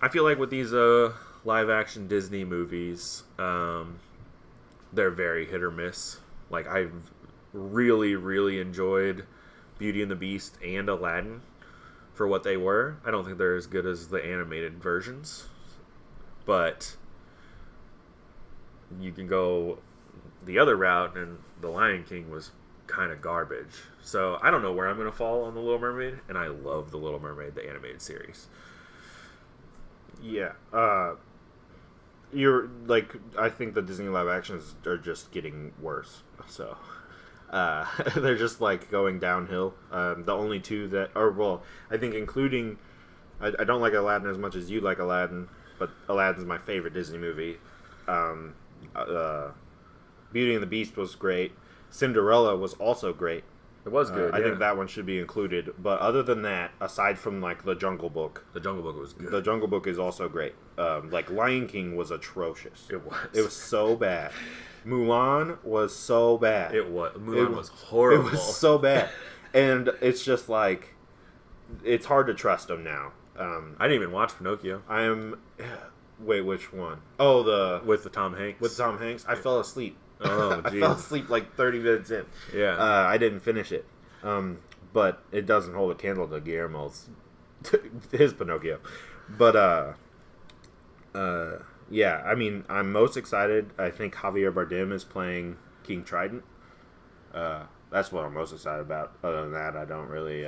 I feel like with these live-action Disney movies, they're very hit or miss. Like, I've really, really enjoyed Beauty and the Beast and Aladdin for what they were. I don't think they're as good as the animated versions, but you can go the other route, and The Lion King was kind of garbage. So I don't know where I'm going to fall on The Little Mermaid, and I love The Little Mermaid, the animated series. Yeah. You're like, I think the Disney live actions are just getting worse. So they're just like going downhill. The only two that are, well, I think including, I don't like Aladdin as much as you like Aladdin, but Aladdin's my favorite Disney movie. Beauty and the Beast was great. Cinderella was also great. It was good. I think that one should be included. But other than that, aside from like The Jungle Book, The Jungle Book was good. The Jungle Book is also great. Like Lion King was atrocious. It was. It was so bad. Mulan was so bad. It was. Mulan was horrible. It was so bad, and it's just like it's hard to trust them now. I didn't even watch Pinocchio. I am. Wait, which one? Oh, with the Tom Hanks. With Tom Hanks. I fell asleep. Oh, I fell asleep like 30 minutes in. Yeah. I didn't finish it. But it doesn't hold a candle to Guillermo's his Pinocchio. But yeah, I mean, I'm most excited. I think Javier Bardem is playing King Trident. That's what I'm most excited about. Other than that, I don't really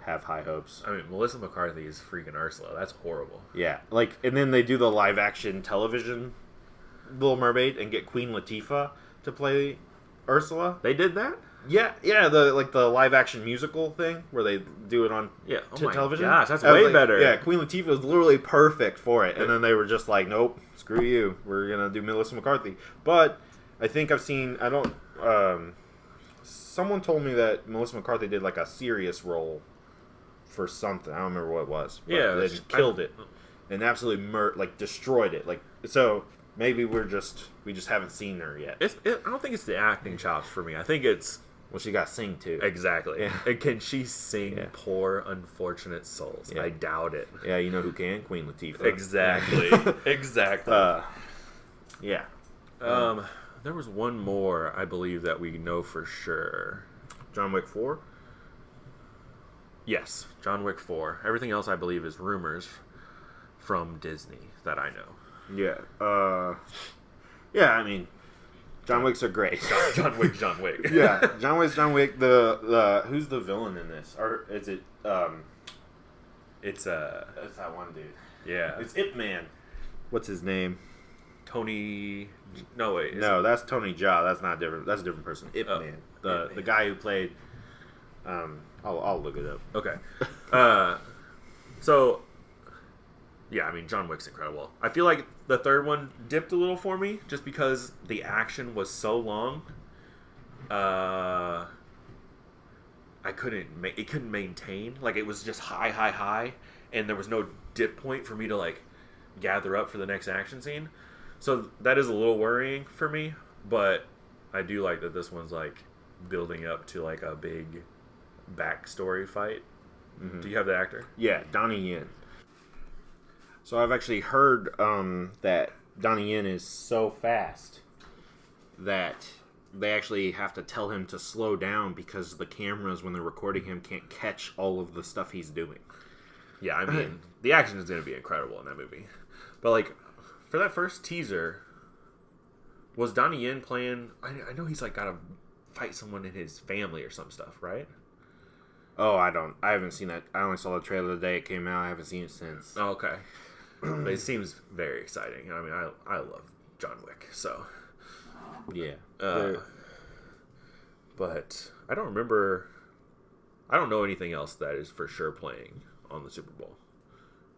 have high hopes. I mean, Melissa McCarthy is freaking Ursula. That's horrible. Yeah, like, and then they do the live action television Little Mermaid and get Queen Latifah to play Ursula. They did that? Yeah, the live action musical thing where they do it on television. Gosh, that's way better. Yeah, Queen Latifah was literally perfect for it, and then they were just like, nope, screw you, we're gonna do Melissa McCarthy. But I think I've seen, someone told me that Melissa McCarthy did like a serious role for something. I don't remember what it was. But yeah, they just killed it and absolutely destroyed it. Like, so maybe we just haven't seen her yet. I don't think it's the acting chops for me. I think it's, well, she got to sing too. Exactly. Yeah. And can she sing Poor Unfortunate Souls? Yeah. I doubt it. Yeah, you know who can? Queen Latifah. Exactly. Exactly. Yeah. There was one more, I believe, that we know for sure. John Wick 4? Yes, John Wick 4. Everything else, I believe, is rumors. from Disney that I know. Yeah. Yeah, I mean, John Wicks are great. John Wick. Yeah, John Wick. The who's the villain in this? Or is it? It's that one dude. Yeah. It's Ip Man. What's his name? Tony. No wait. No, that's Tony Jaa. That's not different. That's a different person. Ip Man. The guy who played. I'll look it up. Okay. So. Yeah, I mean, John Wick's incredible. I feel like the third one dipped a little for me just because the action was so long. It couldn't maintain. Like, it was just high, and there was no dip point for me to, like, gather up for the next action scene. So that is a little worrying for me, but I do like that this one's, like, building up to, like, a big backstory fight. Mm-hmm. Do you have the actor? Yeah, Donnie Yen. So I've actually heard that Donnie Yen is so fast that they actually have to tell him to slow down because the cameras, when they're recording him, can't catch all of the stuff he's doing. Yeah, I mean, the action is going to be incredible in that movie. But, like, for that first teaser, was Donnie Yen playing... I know he's, like, got to fight someone in his family or some stuff, right? Oh, I haven't seen that. I only saw the trailer the day it came out. I haven't seen it since. Oh, okay. But it seems very exciting. I mean, I love John Wick, so... Yeah. But I don't remember... I don't know anything else that is for sure playing on the Super Bowl.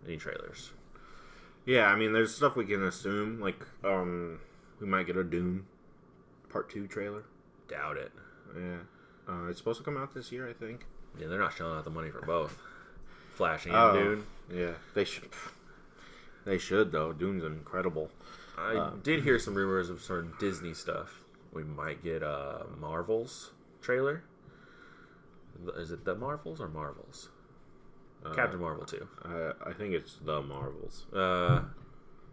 Any trailers? Yeah, I mean, there's stuff we can assume. Like, we might get a Dune Part 2 trailer. Doubt it. Yeah. It's supposed to come out this year, I think. Yeah, they're not shelling out the money for both. Flash and Dune. Yeah, they should. They should, though. Dune's incredible. I did hear some rumors of some Disney stuff. We might get a Marvels trailer. Is it the Marvels or Marvels? Captain Marvel 2. I think it's the Marvels.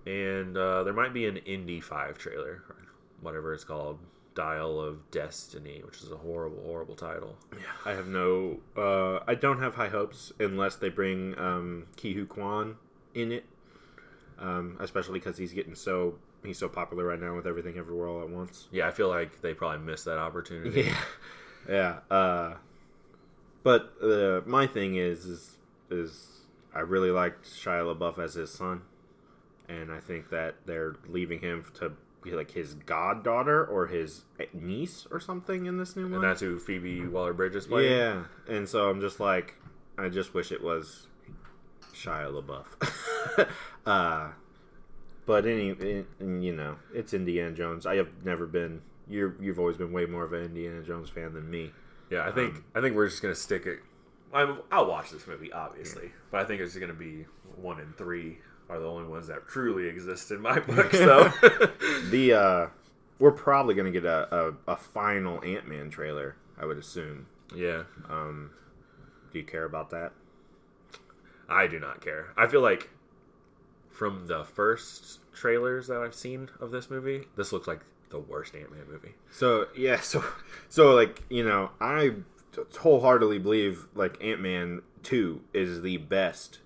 And there might be an Indy 5 trailer, or whatever it's called. Dial of Destiny, which is a horrible, horrible title. Yeah, I have no... I don't have high hopes unless they bring Ki-Hu Kwan in it. Especially because he's so popular right now with Everything Everywhere All at Once. Yeah, I feel like they probably missed that opportunity. Yeah. But my thing is I really liked Shia LaBeouf as his son, and I think that they're leaving him to be like his goddaughter or his niece or something in this new one. And that's who Phoebe Waller-Bridge playing? Yeah, and so I'm just like, I just wish it was Shia LaBeouf. But it's Indiana Jones. I have never been. You've always been way more of an Indiana Jones fan than me. Yeah, I think we're just gonna stick it. I'll watch this movie, obviously, but I think it's gonna be 1 and 3 are the only ones that truly exist in my books. Though we're probably gonna get a final Ant-Man trailer, I would assume. Yeah. Do you care about that? I do not care. I feel like from the first trailers that I've seen of this movie, this looks like the worst Ant-Man movie. So yeah, so like, I wholeheartedly believe like Ant-Man 2 is the best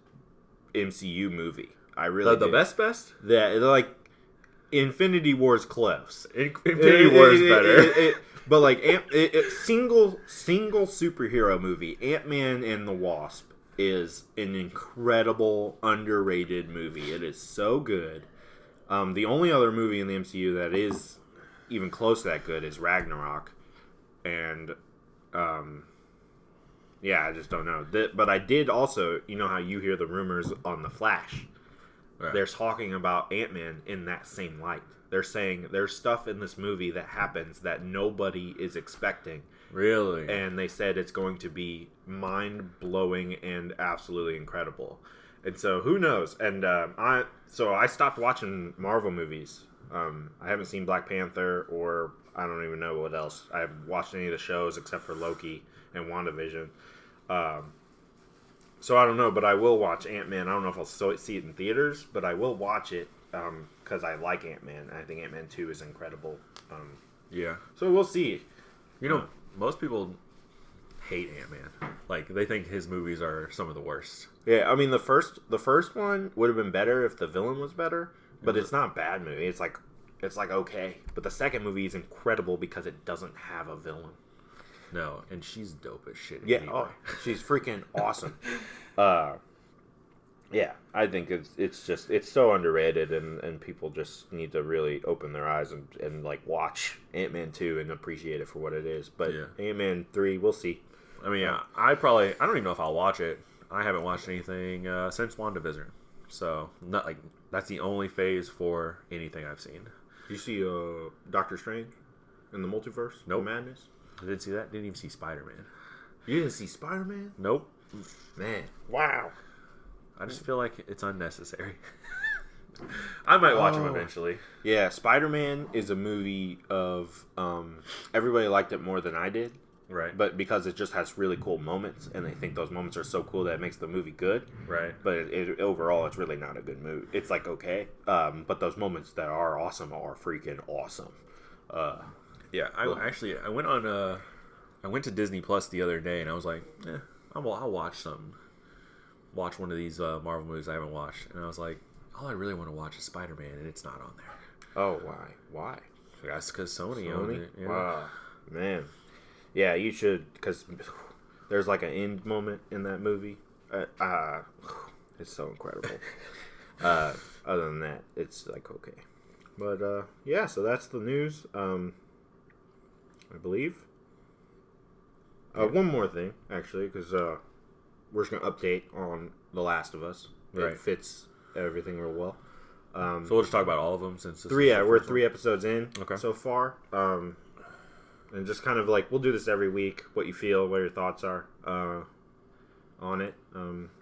MCU movie. I really the best. That like Infinity War's close. Infinity War is better. But like single superhero movie, Ant-Man and the Wasp is an incredible underrated movie. It is so good. The only other movie in the MCU that is even close to that good is Ragnarok, and I just don't know. But I did also, how you hear the rumors on The Flash. Right. They're talking about Ant-Man in that same light. They're saying there's stuff in this movie that happens that nobody is expecting. Really? And they said it's going to be mind-blowing and absolutely incredible. And so who knows? And I stopped watching Marvel movies. I haven't seen Black Panther, or I don't even know what else. I haven't watched any of the shows except for Loki and WandaVision. So I don't know, but I will watch Ant-Man. I don't know if I'll see it in theaters, but I will watch it because I like Ant-Man. I think Ant-Man 2 is incredible. Yeah. So we'll see. Most people hate Ant-Man. Like, they think his movies are some of the worst. Yeah, I mean the first one would have been better if the villain was better, but it's not a bad movie. It's like okay. But the second movie is incredible because it doesn't have a villain. No, and she's dope as shit. Yeah, anyway. She's freaking awesome. Yeah, I think it's so underrated, and people just need to really open their eyes and like watch Ant-Man 2 and appreciate it for what it is. But Ant-Man 3, we'll see. I mean, I don't even know if I'll watch it. I haven't watched anything since WandaVision, so not like that's the only phase for anything I've seen. You see Doctor Strange in the Multiverse? Nope. Madness? I didn't see that. Didn't even see Spider-Man. You didn't see Spider-Man? Nope. Man, wow. I just feel like it's unnecessary. I might watch him eventually. Yeah, Spider-Man is a movie of everybody liked it more than I did. Right. But because it just has really cool moments, and they think those moments are so cool that it makes the movie good. Right. But overall, it's really not a good movie. It's like okay, but those moments that are awesome are freaking awesome. Yeah, I went to Disney Plus the other day, and I was like, I'll watch something. Watch one of these Marvel movies I haven't watched, and I was like, all I really want to watch is Spider-Man, and it's not on there. Oh, why? Why? That's because Sony owned it. Yeah. Wow, man. Yeah, you should, because there's like an end moment in that movie. It's so incredible. Other than that, it's like okay. But yeah, so that's the news. I believe. One more thing, actually, because we're just gonna update on The Last of Us. Right. It fits everything real well. So we'll just talk about all of them since this we're 3 episodes in Okay. so far. And just kind of like, we'll do this every week, what you feel, what your thoughts are on it.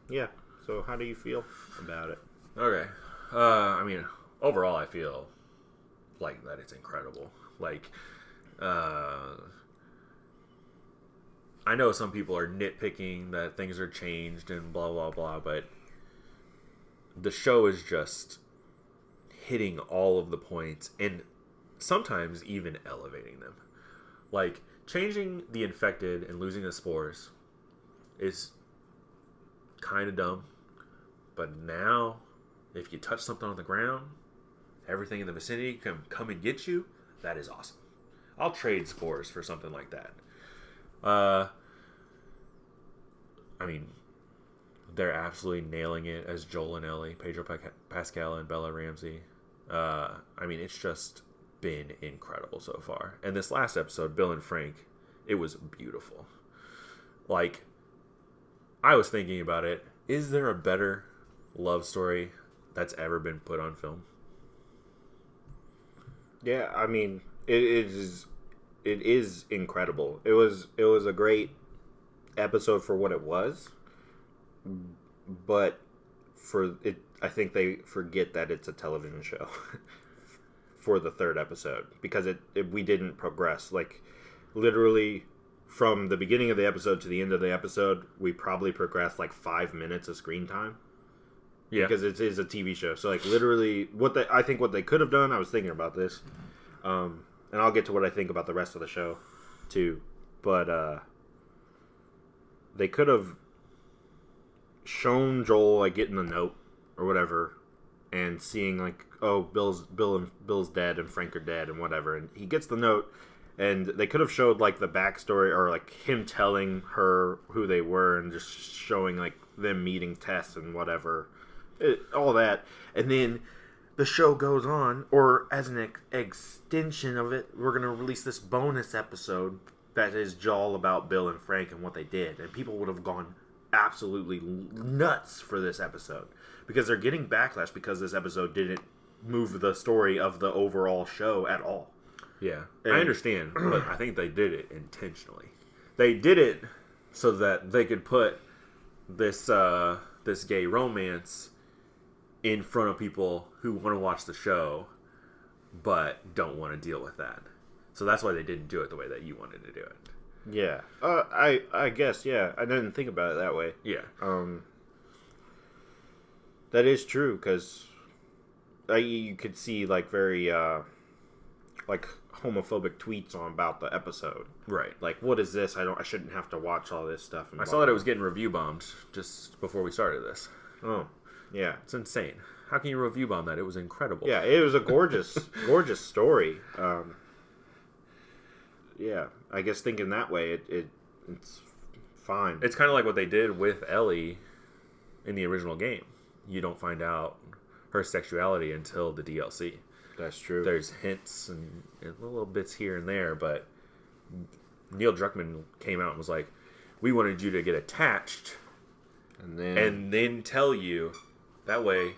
Yeah, so how do you feel about it? Okay. I mean, overall, I feel like that it's incredible. Like, I know some people are nitpicking that things are changed and blah, blah, blah, but the show is just hitting all of the points and sometimes even elevating them. Like, changing the infected and losing the spores is kind of dumb. But now, if you touch something on the ground, everything in the vicinity can come and get you. That is awesome. I'll trade spores for something like that. I mean, they're absolutely nailing it as Joel and Ellie, Pedro Pascal and Bella Ramsey. I mean, it's just been incredible so far. And this last episode, Bill and Frank, it was beautiful. Like, I was thinking about it. Is there a better love story that's ever been put on film? Yeah, I mean, it is incredible. It was a great episode for what it was, but I think they forget that it's a television show for the third episode, because we didn't progress. Like, literally from the beginning of the episode to the end of the episode, we probably progressed like 5 minutes of screen time. Yeah, because it is a TV show. So like, literally, I think what they could have done. I was thinking about this, and I'll get to what I think about the rest of the show too. But they could have shown Joel like getting the note or whatever, and seeing like, oh, Bill's dead and Frank are dead and whatever, and he gets the note, and they could have showed like the backstory, or like him telling her who they were, and just showing like them meeting Tess and whatever, all that, and then the show goes on, or as an extension of it, we're gonna release this bonus episode that is all about Bill and Frank and what they did, and people would have gone absolutely nuts for this episode, because they're getting backlash because this episode didn't move the story of the overall show at all. Yeah, I understand, but I think they did it intentionally. They did it so that they could put this gay romance in front of people who want to watch the show but don't want to deal with that. So that's why they didn't do it the way that you wanted to do it. Yeah. I guess, yeah. I didn't think about it that way. Yeah. That is true, because you could see, like, very, like, homophobic tweets on about the episode. Right. Like, what is this? I shouldn't have to watch all this stuff. I saw that it was getting review bombed just before we started this. Oh, yeah. It's insane. How can you review bomb that? It was incredible. Yeah, it was a gorgeous, gorgeous story. Yeah, I guess thinking that way, it's fine. It's kind of like what they did with Ellie in the original game. You don't find out her sexuality until the DLC. That's true. There's hints and little bits here and there, but Neil Druckmann came out and was like, we wanted you to get attached and then tell you. That way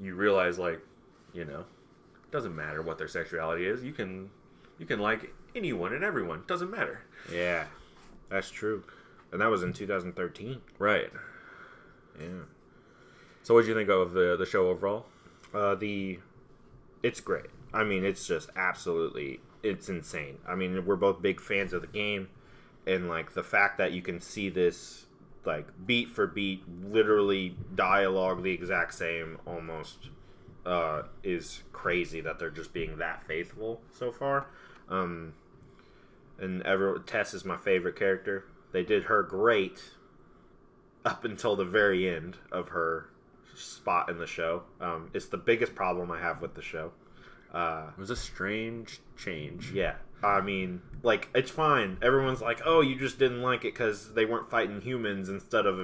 you realize, like, it doesn't matter what their sexuality is. You can like anyone and everyone. It doesn't matter. Yeah, that's true. And that was in 2013. Right. Yeah. So what did you think of the show overall? It's great. I mean, it's just absolutely, it's insane. I mean, we're both big fans of the game, and like the fact that you can see this like beat for beat, literally dialogue the exact same almost, is crazy that they're just being that faithful so far. And Tess is my favorite character. They did her great up until the very end of her spot in the show. It's the biggest problem I have with the show. It was a strange change. Yeah. I mean, like, it's fine. Everyone's like, oh, you just didn't like it because they weren't fighting humans instead of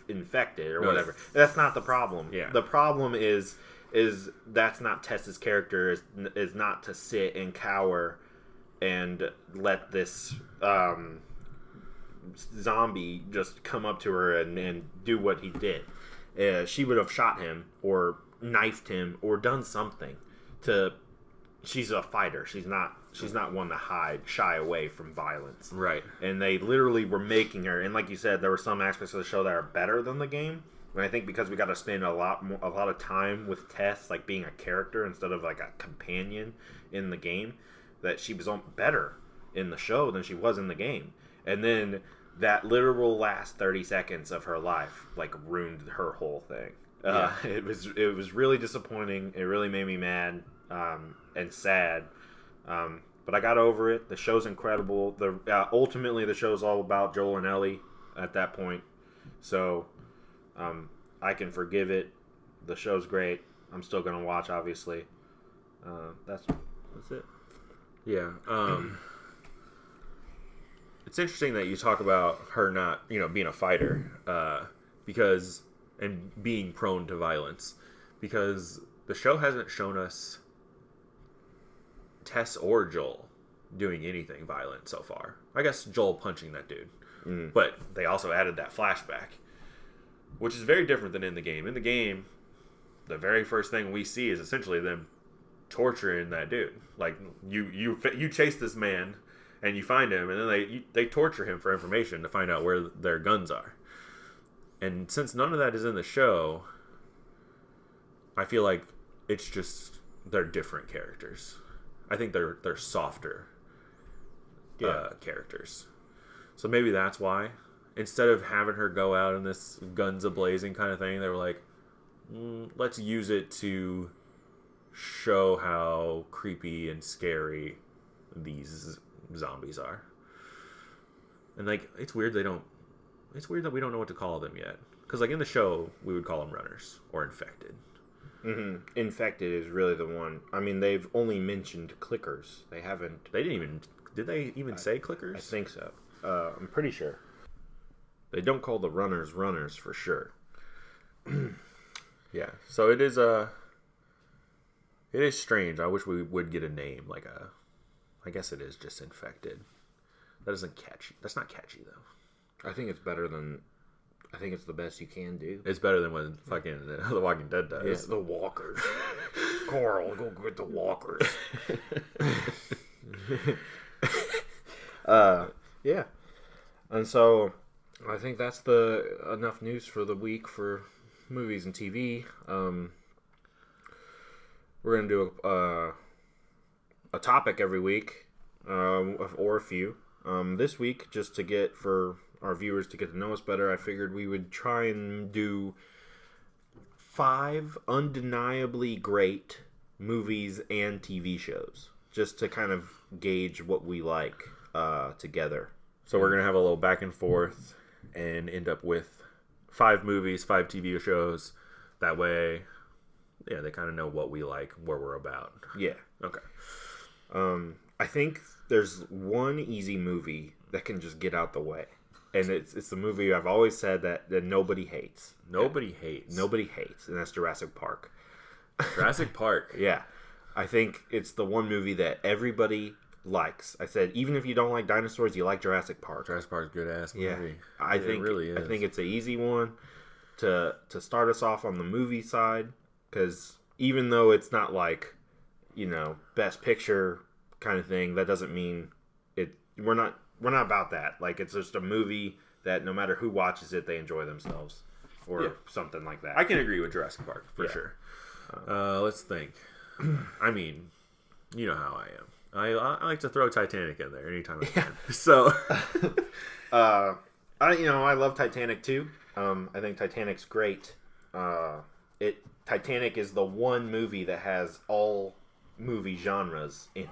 infected or whatever. That's not the problem. Yeah. The problem is that's not Tess's character, is not to sit and cower and let this zombie just come up to her and do what he did. She would have shot him or knifed him or done something to. She's a fighter. She's not one to shy away from violence. Right. And they literally were making her. And like you said, there were some aspects of the show that are better than the game. And I think because we got to spend a lot of time with Tess, like being a character instead of like a companion in the game, that she was better in the show than she was in the game. And then that literal last 30 seconds of her life like ruined her whole thing. Yeah. It was really disappointing. It really made me mad and sad. But I got over it. The show's incredible. Ultimately, the show's all about Joel and Ellie at that point. So I can forgive it. The show's great. I'm still gonna watch, obviously. That's it. Yeah. It's interesting that you talk about her not, being a fighter, because and being prone to violence, because the show hasn't shown us Tess or Joel doing anything violent so far. I guess Joel punching that dude, but they also added that flashback, which is very different than in the game. In the game, the very first thing we see is essentially them torturing that dude. Like you chase this man and you find him, and then they torture him for information to find out where their guns are. And since none of that is in the show, I feel like it's just they're different characters. I think they're softer characters. So maybe that's why. Instead of having her go out in this guns a-blazing kind of thing, they were like, let's use it to show how creepy and scary these zombies are. And like, it's weird that we don't know what to call them yet. Because like in the show, we would call them runners or infected. Mm-hmm. Infected is really the one. I mean, they've only mentioned clickers. They haven't. Did they even say clickers? I think so. I'm pretty sure. They don't call the runners for sure. Yeah. So it is strange. I wish we would get a name I guess it is just infected. That isn't catchy. That's not catchy though. I think it's better than. I think it's the best you can do. It's better than what fucking The Walking Dead does. Yeah, the walkers. Carl, go get the walkers. Yeah. And so I think that's enough news for the week for movies and TV. We're gonna do a topic every week, or a few. This week, just to get for our viewers to get to know us better, I figured we would try and do 5 undeniably great movies and TV shows. just to kind of gauge what we like together. So we're going to have a little back and forth and end up with 5 movies, 5 TV shows. That way, yeah, they kind of know what we like, what we're about. Yeah. Okay. I think there's one easy movie that can just get out the way. And it's the movie I've always said that nobody hates. Nobody hates. And that's Jurassic Park. Jurassic Park. Yeah. I think it's the one movie that everybody likes. I said, even if you don't like dinosaurs, you like Jurassic Park. Jurassic Park's a good-ass movie. Yeah. I think it really is. I think it's an easy one to start us off on the movie side. Because even though it's not like, best picture kind of thing, that doesn't mean it. We're not about that. Like, it's just a movie that no matter who watches it, they enjoy themselves or something like that. I can agree with Jurassic Park for sure. Let's think. I mean, you know how I am. I like to throw Titanic in there anytime I can. So, I love Titanic too. I think Titanic's great. Titanic is the one movie that has all movie genres in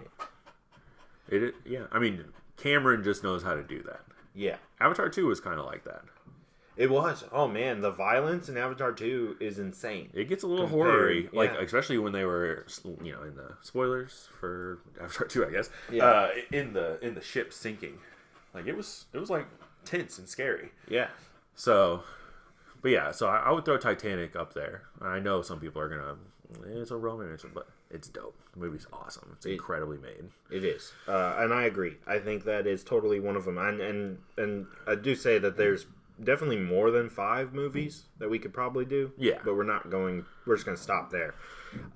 it. Yeah. I mean, Cameron just knows how to do that. Yeah. Avatar 2 was kind of like that. It was. Oh man, the violence in Avatar 2 is insane. It gets a little horror-y, yeah. like especially when they were, in the spoilers for Avatar 2, I guess. Yeah. In the ship sinking, like it was like tense and scary. Yeah. So, but yeah, so I would throw Titanic up there. I know some people are gonna, it's a romance, but it's dope. The movie's awesome. It's incredibly made. It is, and I agree. I think that is totally one of them. And I do say that there's definitely more than 5 movies that we could probably do. Yeah. But we're just going to stop there.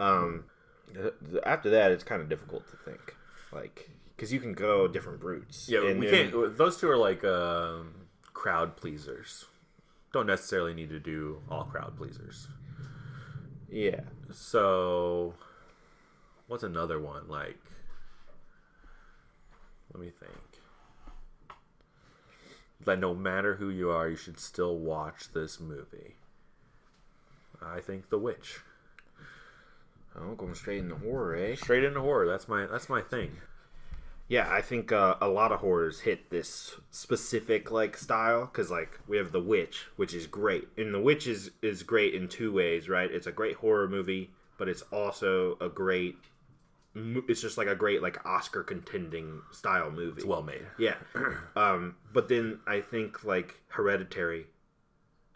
After that, it's kind of difficult to think. Like, because you can go different routes. Yeah, we can't. Those two are like crowd pleasers. Don't necessarily need to do all crowd pleasers. Yeah. So, what's another one? Like, let me think. That no matter who you are, you should still watch this movie. I think The Witch. Oh, going straight into horror, eh? Straight into horror. That's my thing. Yeah, I think a lot of horrors hit this specific style because we have The Witch, which is great, and The Witch is great in 2 ways, right? It's a great horror movie, but it's also a great. It's just a great Oscar contending style movie. It's well made. Yeah. But then I think Hereditary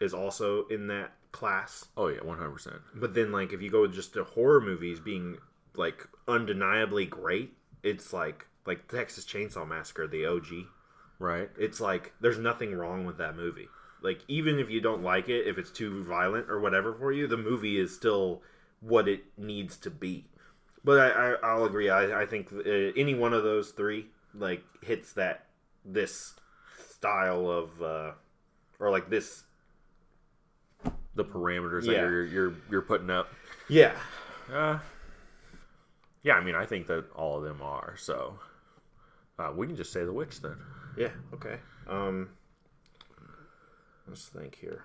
is also in that class. Oh yeah, 100%. But then if you go just to horror movies being undeniably great, it's like Texas Chainsaw Massacre, the OG. Right. It's there's nothing wrong with that movie. Even if you don't like it, if it's too violent or whatever for you, the movie is still what it needs to be. But I'll agree. I think any one of those 3 hits this style of or this the parameters that you're putting up. Yeah. Yeah. I mean, I think that all of them are. So we can just say The Witch then. Yeah. Okay. Let's think here.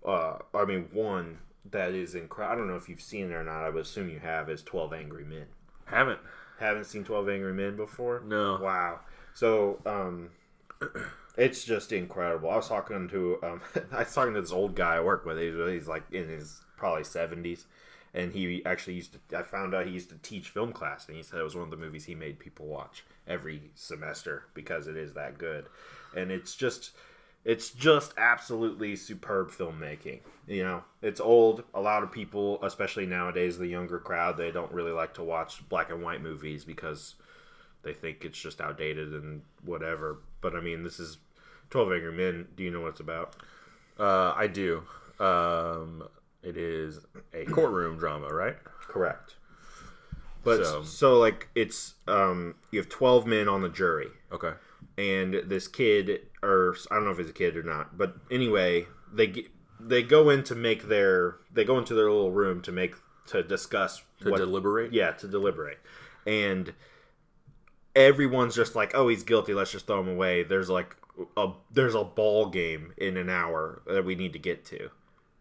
I mean, one that is incredible. I don't know if you've seen it or not. I would assume you have. Is 12 Angry Men. Haven't seen 12 Angry Men before? No. Wow. So, it's just incredible. I was talking to this old guy I work with. He's in his probably 70s, and he actually I found out he used to teach film class, and he said it was one of the movies he made people watch every semester because it is that good, and it's just absolutely superb filmmaking. It's old. A lot of people, especially nowadays, the younger crowd, they don't really like to watch black and white movies because they think it's just outdated and whatever. But I mean, this is 12 Angry Men. Do you know what it's about? I do. It is a courtroom drama, right? Correct. But so it's you have 12 men on the jury. Okay. And this kid, or I don't know if it's a kid or not, but anyway, they go into their little room to discuss deliberate. Yeah, to deliberate, and everyone's just oh, he's guilty. Let's just throw him away. There's a ball game in an hour that we need to get to.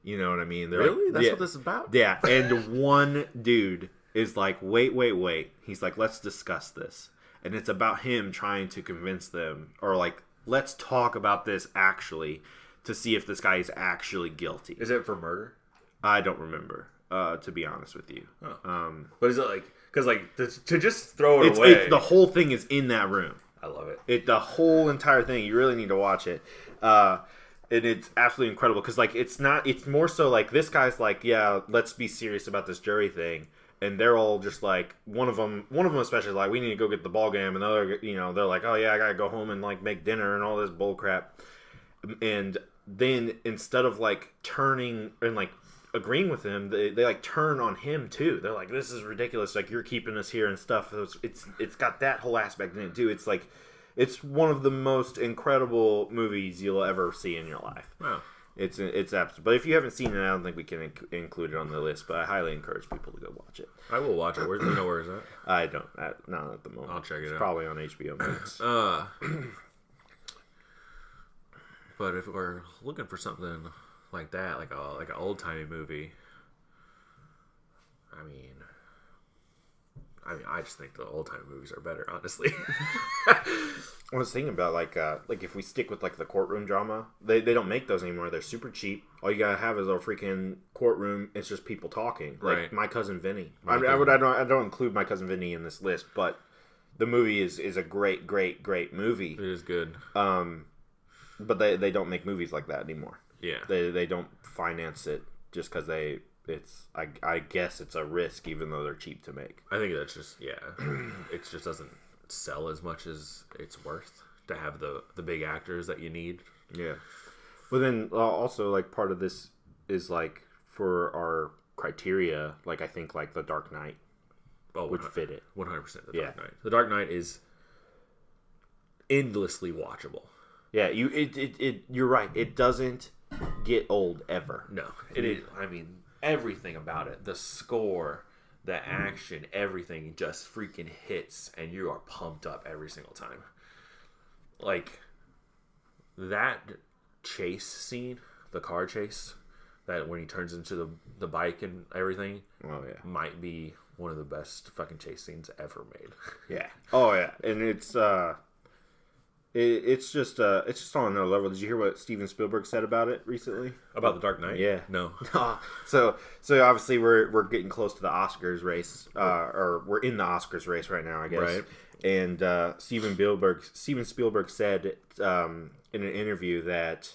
You know what I mean? Really? That's what this is about? Yeah, and one dude is like, wait. He's like, let's discuss this. And it's about him trying to convince them, or like, let's talk about this actually to see if this guy is actually guilty. Is it for murder? I don't remember, to be honest with you. Oh. But is it like, because like to just throw it away? The whole thing is in that room. I love it. The whole entire thing. You really need to watch it. And it's absolutely incredible because like it's more so like this guy's like, yeah, let's be serious about this jury thing. And they're all just like, one of them especially is like, we need to go get the ball game. And the other, they're like, oh yeah, I gotta go home and like make dinner and all this bull crap. And then instead of like turning and like agreeing with him, they like turn on him too. They're like, this is ridiculous. Like, you're keeping us here and stuff. So it's got that whole aspect in it too. It's like, it's one of the most incredible movies you'll ever see in your life. Wow. It's absolute. But if you haven't seen it, I don't think we can include it on the list. But I highly encourage people to go watch it. I will watch it. Where is that? I don't. Not at the moment. I'll check it out. It's probably on HBO Max. But if we're looking for something like that, like an old timey movie, I just think the old time movies are better, honestly. I was thinking about like if we stick with like the courtroom drama, they don't make those anymore. They're super cheap. All you gotta have is a freaking courtroom. It's just people talking. Like right. My Cousin Vinny. I don't include My Cousin Vinny in this list, but the movie is a great movie. It is good. But they don't make movies like that anymore. Yeah. They don't finance it just because I guess it's a risk, even though they're cheap to make. I think that's just it just doesn't sell as much as it's worth to have the big actors that you need. Yeah. But then also like part of this is like for our criteria, like I think like The Dark Knight would fit it. 100% The Dark Knight. The Dark Knight is endlessly watchable. Yeah, you're right. It doesn't get old ever. No, it is. I mean, everything about it, the score, the action, everything just freaking hits, and you are pumped up every single time. Like that chase scene, the car chase, that when he turns into the bike and everything. Oh yeah, might be one of the best fucking chase scenes ever made. Yeah. Oh yeah, and it's just on another level. Did you hear what Steven Spielberg said about it recently? About The Dark Knight? Yeah. No. So obviously we're getting close to the Oscars race, or we're in the Oscars race right now, I guess. Right. And Steven Spielberg said in an interview that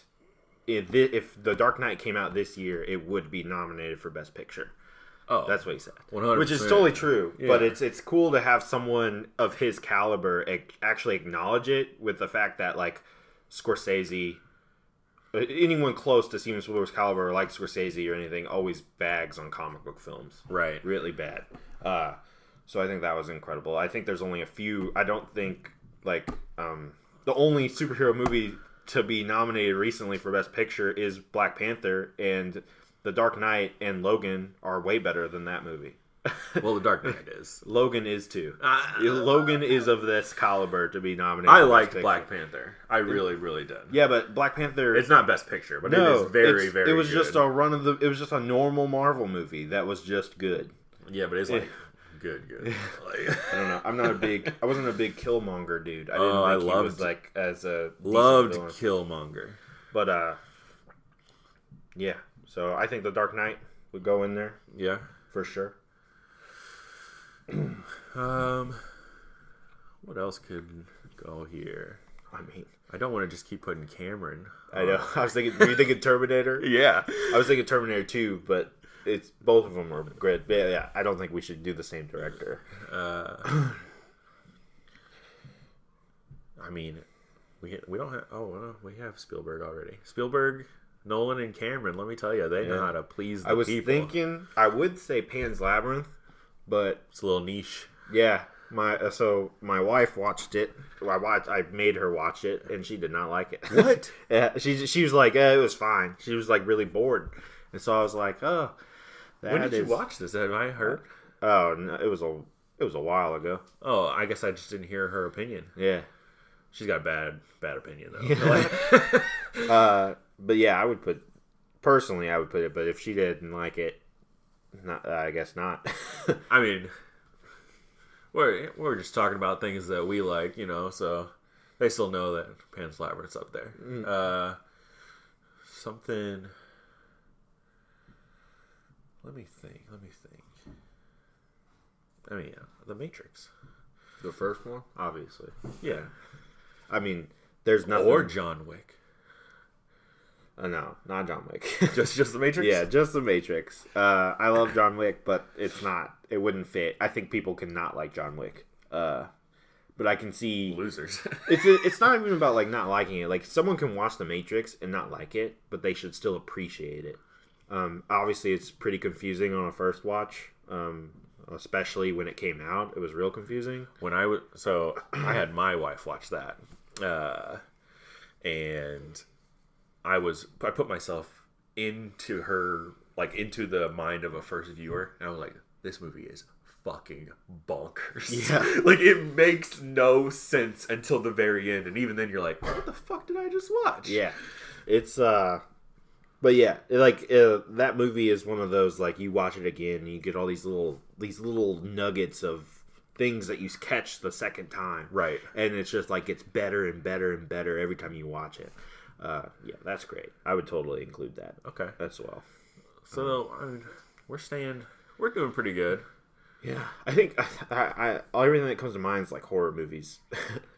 if The Dark Knight came out this year, it would be nominated for Best Picture. Oh, that's what he said. 100%. Which is totally true. Yeah. But it's cool to have someone of his caliber actually acknowledge it, with the fact that like Scorsese, anyone close to Steven Spielberg's caliber, like Scorsese or anything, always bags on comic book films. Right. Really bad. So I think that was incredible. I think there's only a few. I don't think like the only superhero movie to be nominated recently for Best Picture is Black Panther, and The Dark Knight and Logan are way better than that movie. Well, The Dark Knight is. Logan is too. Logan is of this caliber to be nominated. I liked Black Panther. I really, really did. Yeah, but Black Panther. It's not Best Picture, but it is very, very. It was good. Just a run of the. It was just a normal Marvel movie that was just good. Yeah, but it's like good. Like, I don't know. I wasn't a big Killmonger dude. I didn't think he was like as a loved Killmonger, but yeah. So I think The Dark Knight would go in there. Yeah, for sure. What else could go here? I mean, I don't want to just keep putting Cameron. I know. I was thinking. Were you thinking Terminator? Yeah, I was thinking Terminator 2, but it's both of them are great. Yeah, I don't think we should do the same director. I mean, we don't have. We have Spielberg already. Spielberg, Nolan, and Cameron. Let me tell you, they know how to please the people. I was thinking I would say Pan's Labyrinth, but it's a little niche. Yeah, my wife watched it. I made her watch it, and she did not like it. What? Yeah, she was like, it was fine. She was like really bored, and so I was like, oh. When did you watch this? Have I heard? Oh, no, it was a while ago. Oh, I guess I just didn't hear her opinion. Yeah, she's got bad opinion though. But yeah, I would put it. But if she didn't like it, Not, I guess not. I mean, we're just talking about things that we like, so they still know that Pan's Labyrinth's up there. Something. Let me think. I mean, yeah, The Matrix. The first one, obviously. Yeah. I mean, there's nothing. Or John Wick. No, not John Wick. just The Matrix? Yeah, just The Matrix. I love John Wick, but it's not. It wouldn't fit. I think people can not like John Wick. But I can see Losers. it's not even about like not liking it. Like someone can watch The Matrix and not like it, but they should still appreciate it. Obviously, it's pretty confusing on a first watch. Especially when it came out, it was real confusing. I had my wife watch that, and I put myself into her, like into the mind of a first viewer, and I was like, this movie is fucking bonkers. Yeah. Like it makes no sense until the very end, and even then you're like, what the fuck did I just watch? Yeah, it's but yeah, that movie is one of those like you watch it again and you get all these little nuggets of things that you catch the second time, Right. And it's just like gets better and better and better every time you watch it. Yeah, that's great. I would totally include that. Okay. As well. So I mean, we're doing pretty good. Yeah, I think I everything that comes to mind is like horror movies.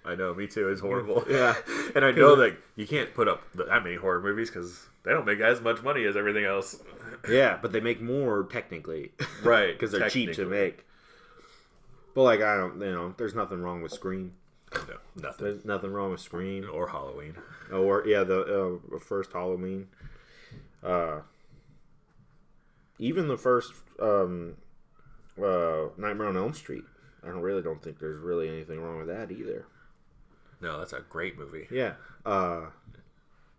I know, me too. It's horrible. Yeah, and I know that you can't put up that many horror movies because they don't make as much money as everything else. Yeah, but they make more technically, right? Because they're cheap to make. But like I don't, there's nothing wrong with Scream. No, nothing. There's nothing wrong with Scream or Halloween. Or yeah, the first Halloween. Even the first Nightmare on Elm Street. I don't think there's really anything wrong with that either. No, that's a great movie. Yeah.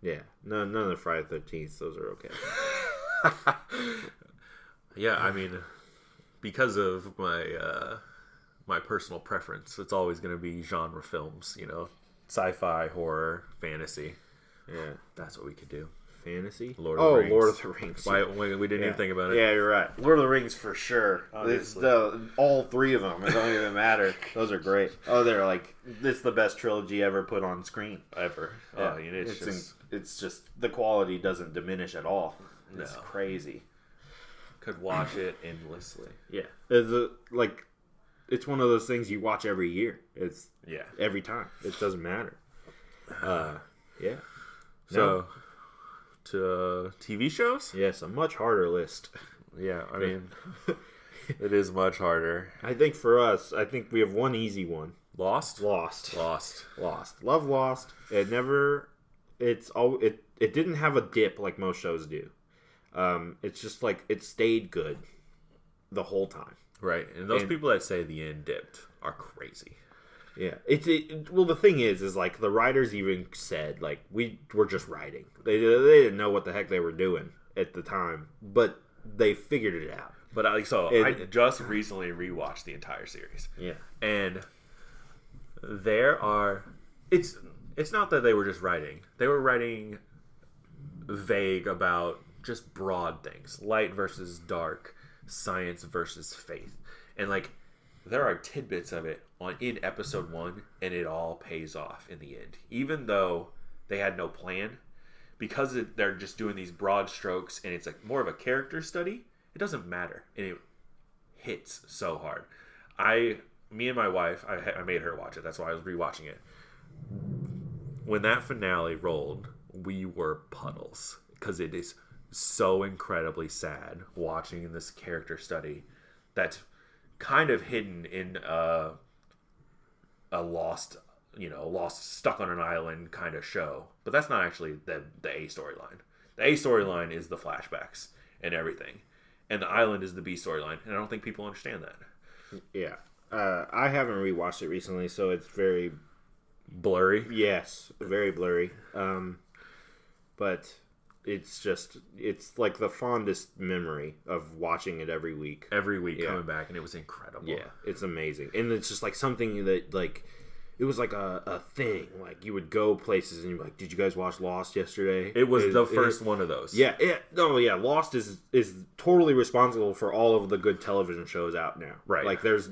Yeah. None of the Friday the 13th. Those are okay. Yeah, I mean, because of my personal preference, it's always going to be genre films. Sci-fi, horror, fantasy. Yeah. That's what we could do. Fantasy? Lord of the Rings. Lord of the Rings. We didn't even think about it. Yeah, you're right. Lord of the Rings for sure. It's all three of them. It don't even matter. Those are great. Oh, they're like, this is the best trilogy ever put on screen. Ever. Yeah. It's just, the quality doesn't diminish at all. It's No. crazy. Could watch it endlessly. Yeah. It's one of those things you watch every year. It's every time. It doesn't matter. Yeah. So, to TV shows? Yes, a much harder list. Yeah, I mean, it is much harder. I think for us, we have one easy one. Lost. Love Lost. It didn't have a dip like most shows do. It's just like it stayed good the whole time. Right, and those people that say the end dipped are crazy. Yeah, well, the thing is like the writers even said like we were just writing. They didn't know what the heck they were doing at the time, but they figured it out. But I just recently rewatched the entire series. Yeah, and it's not that they were just writing. They were writing vague about just broad things, light versus dark, science versus faith, and like there are tidbits of it in episode 1, and it all pays off in the end, even though they had no plan, because they're just doing these broad strokes, and it's like more of a character study. It doesn't matter, and it hits so hard. Me and my wife, I made her watch it. That's why I was rewatching it. When that finale rolled, we were puddles because it is so incredibly sad watching this character study that's kind of hidden in a lost, stuck on an island kind of show. But that's not actually the A storyline. The A storyline is the flashbacks and everything. And the island is the B storyline. And I don't think people understand that. Yeah. I haven't rewatched it recently, so it's very blurry. Yes, very blurry. But it's like the fondest memory of watching it every week. Coming back, and it was incredible. Yeah, it's amazing. And it's just like something that like it was like a thing. Like you would go places and you're like, did you guys watch Lost yesterday? It was the first one of those. Yeah, Lost is totally responsible for all of the good television shows out now. Right. Like it was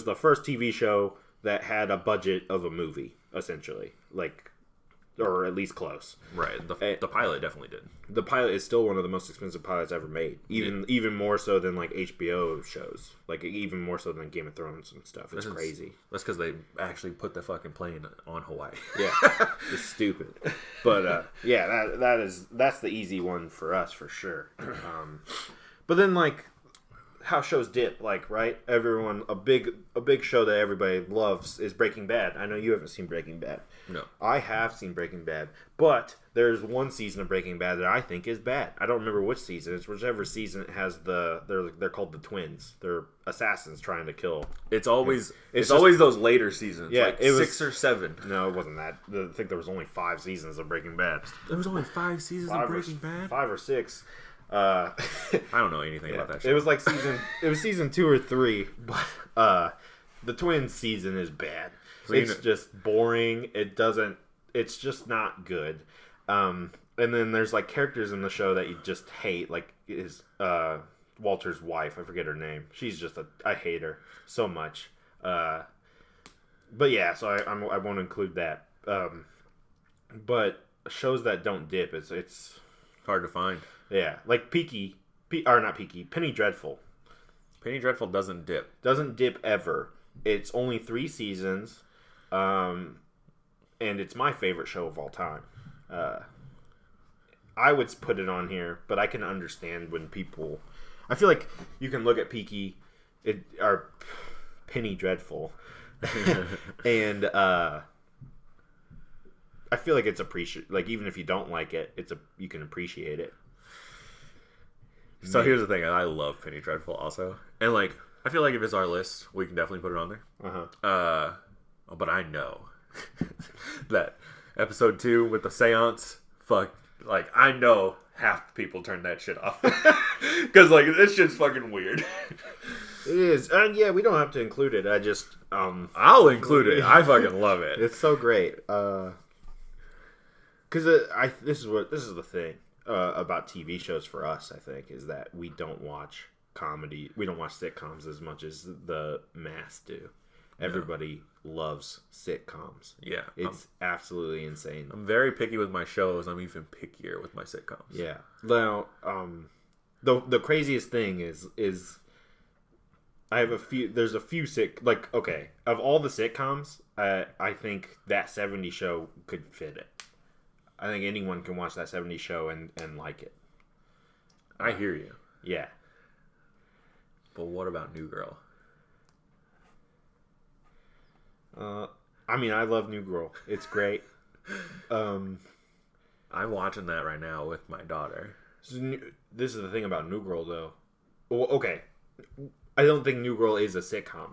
the first TV show that had a budget of a movie, essentially. Like, or at least close. Right. The pilot definitely did. The pilot is still one of the most expensive pilots ever made. Even more so than like HBO shows. Like even more so than Game of Thrones and stuff. It's crazy. That's because they actually put the fucking plane on Hawaii. Yeah, it's stupid. But that's the easy one for us for sure. But then like how shows dip, like, right? Everyone, a big show that everybody loves is Breaking Bad. I know you haven't seen Breaking Bad. No. I have seen Breaking Bad, but there's one season of Breaking Bad that I think is bad. I don't remember which season. It's whichever season it has they're called the twins. They're assassins trying to kill. It's always always those later seseasons. Yeah, like it was 6 or 7. No, it wasn't that. I think there was only 5 seasons of Breaking Bad. There was only 5 seasons of Breaking Bad? 5 or 6. I don't know anything about that show. It was like season 2 or 3, but the twins season is bad. So it's just boring. It's just not good. And then there's like characters in the show that you just hate, like is Walter's wife. I forget her name. She's just I hate her so much. But yeah, so I won't include that. But shows that don't dip, it's hard to find. Yeah, like Penny Dreadful. Penny Dreadful doesn't dip. Doesn't dip ever. It's only 3 seasons, and it's my favorite show of all time. I would put it on here, but I can understand when people... I feel like you can look at Penny Dreadful, and I feel like it's like even if you don't like it, you can appreciate it. So here's the thing, I love Penny Dreadful also. And like, I feel like if it's our list, we can definitely put it on there. Uh-huh. But I know that episode 2 with the seance, like I know half the people turn that shit off. Because like, this shit's fucking weird. It is. And yeah, we don't have to include it. I just, I'll include it. I fucking love it. It's so great. Because this is the thing. About TV shows for us, I think, is that we don't watch comedy. We don't watch sitcoms as much as the mass do. Everybody loves sitcoms. Yeah. It's absolutely insane. I'm very picky with my shows. I'm even pickier with my sitcoms. Yeah. Now, the craziest thing is I have there's a few of all the sitcoms, I think that 70s show could fit it. I think anyone can watch that 70s show and like it. I hear you. Yeah. But what about New Girl? I mean, I love New Girl. It's great. I'm watching that right now with my daughter. This is the thing about New Girl, though. Well, okay. I don't think New Girl is a sitcom.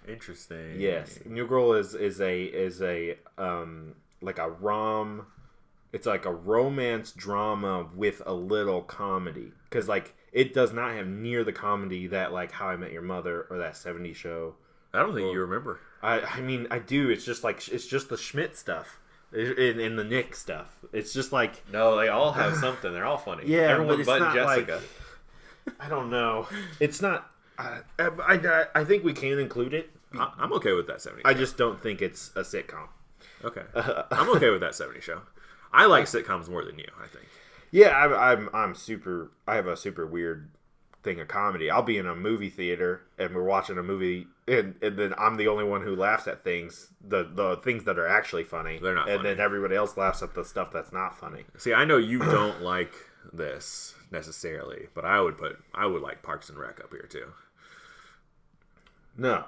Interesting. Yes. New Girl is a like a it's like a romance drama with a little comedy, because like it does not have near the comedy that like How I Met Your Mother or that 70s show. I don't think you remember. I mean I do. It's just the Schmidt stuff and the Nick stuff. It's just like, no, they all have something. They're all funny. Yeah, everyone but Jessica. Like, I don't know. It's not. I think we can include it. I'm okay with that 70s show. I just don't think it's a sitcom. Okay. I'm okay with that 70s show. I like sitcoms more than you, I think. Yeah, I'm super... I have a super weird thing of comedy. I'll be in a movie theater, and we're watching a movie, and then I'm the only one who laughs at things, the things that are actually funny. They're not funny. And then everybody else laughs at the stuff that's not funny. See, I know you don't like this, necessarily, but I would like Parks and Rec up here, too. No.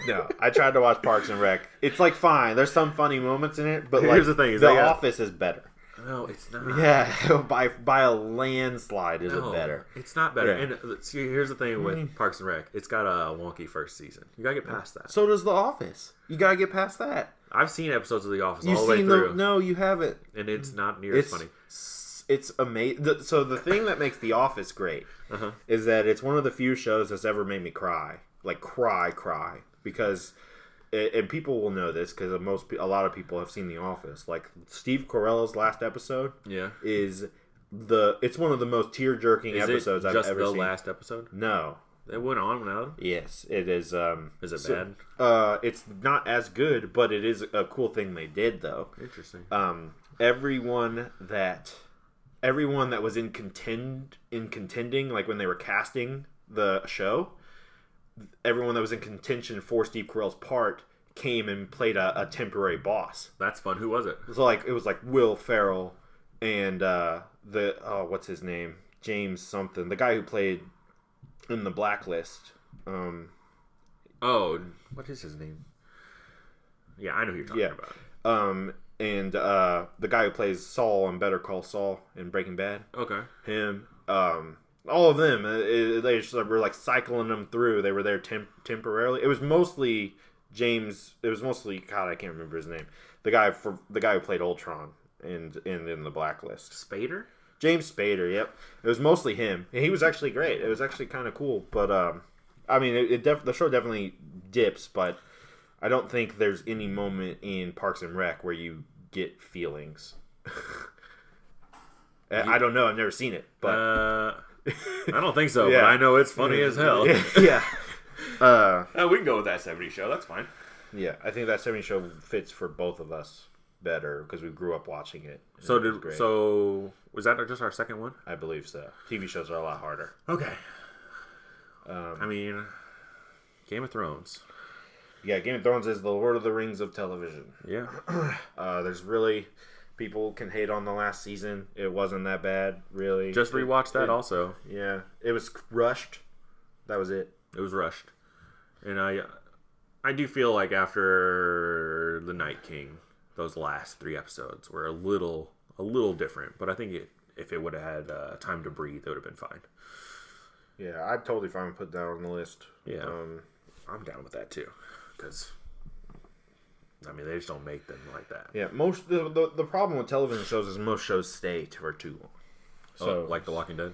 No, I tried to watch Parks and Rec. It's like fine. There's some funny moments in it, but here's like the thing: The Office is better. No, it's not. Yeah, by a landslide is it better. It's not better. Yeah. And see, here's the thing with Parks and Rec: it's got a wonky first season. You gotta get past that. So does The Office. You gotta get past that. I've seen episodes of The Office You've all the way through. No, you haven't. And it's not near as funny. It's amazing. So the thing that makes The Office great is that it's one of the few shows that's ever made me cry. like cry because. And people will know this because a lot of people have seen The Office. Like Steve Carell's last episode, is it's one of the most tear jerking episodes I've ever seen. Just the last episode? No, it went on and on. Yes, it is. Is it bad? It's not as good, but it is a cool thing they did though. Interesting. Everyone that was in contending, like when they were casting the show. Everyone that was in contention for Steve Carell's part came and played a temporary boss. That's fun. Who was it? It was like Will Ferrell and what's his name? James something. The guy who played in The Blacklist. What is his name? Yeah, I know who you're talking about. And the guy who plays Saul in Better Call Saul in Breaking Bad. Okay. Him. All of them, they just were like cycling them through. They were there temporarily. It was mostly James. It was mostly God. I can't remember his name. The guy who played Ultron and in The Blacklist. Spader. James Spader. Yep. It was mostly him. And he was actually great. It was actually kind of cool. But I mean, the show definitely dips. But I don't think there's any moment in Parks and Rec where you get feelings. I don't know. I've never seen it, but. I don't think so, but I know it's funny as hell. Yeah. We can go with that 70s show. That's fine. Yeah, I think that 70s show fits for both of us better because we grew up watching it. So was that just our second one? I believe so. TV shows are a lot harder. Okay. I mean, Game of Thrones. Yeah, Game of Thrones is the Lord of the Rings of television. Yeah. There's really... People can hate on the last season. It wasn't that bad, really. Just rewatched that also. Yeah. It was rushed. That was it. It was rushed. And I do feel like after The Night King, those last 3 episodes were a little different. But I think if it would have had time to breathe, it would have been fine. Yeah, I'm totally fine with putting that on the list. Yeah. I'm down with that too. Because... I mean, they just don't make them like that. Yeah, the problem with television shows is most shows stay for too long. So, like The Walking Dead?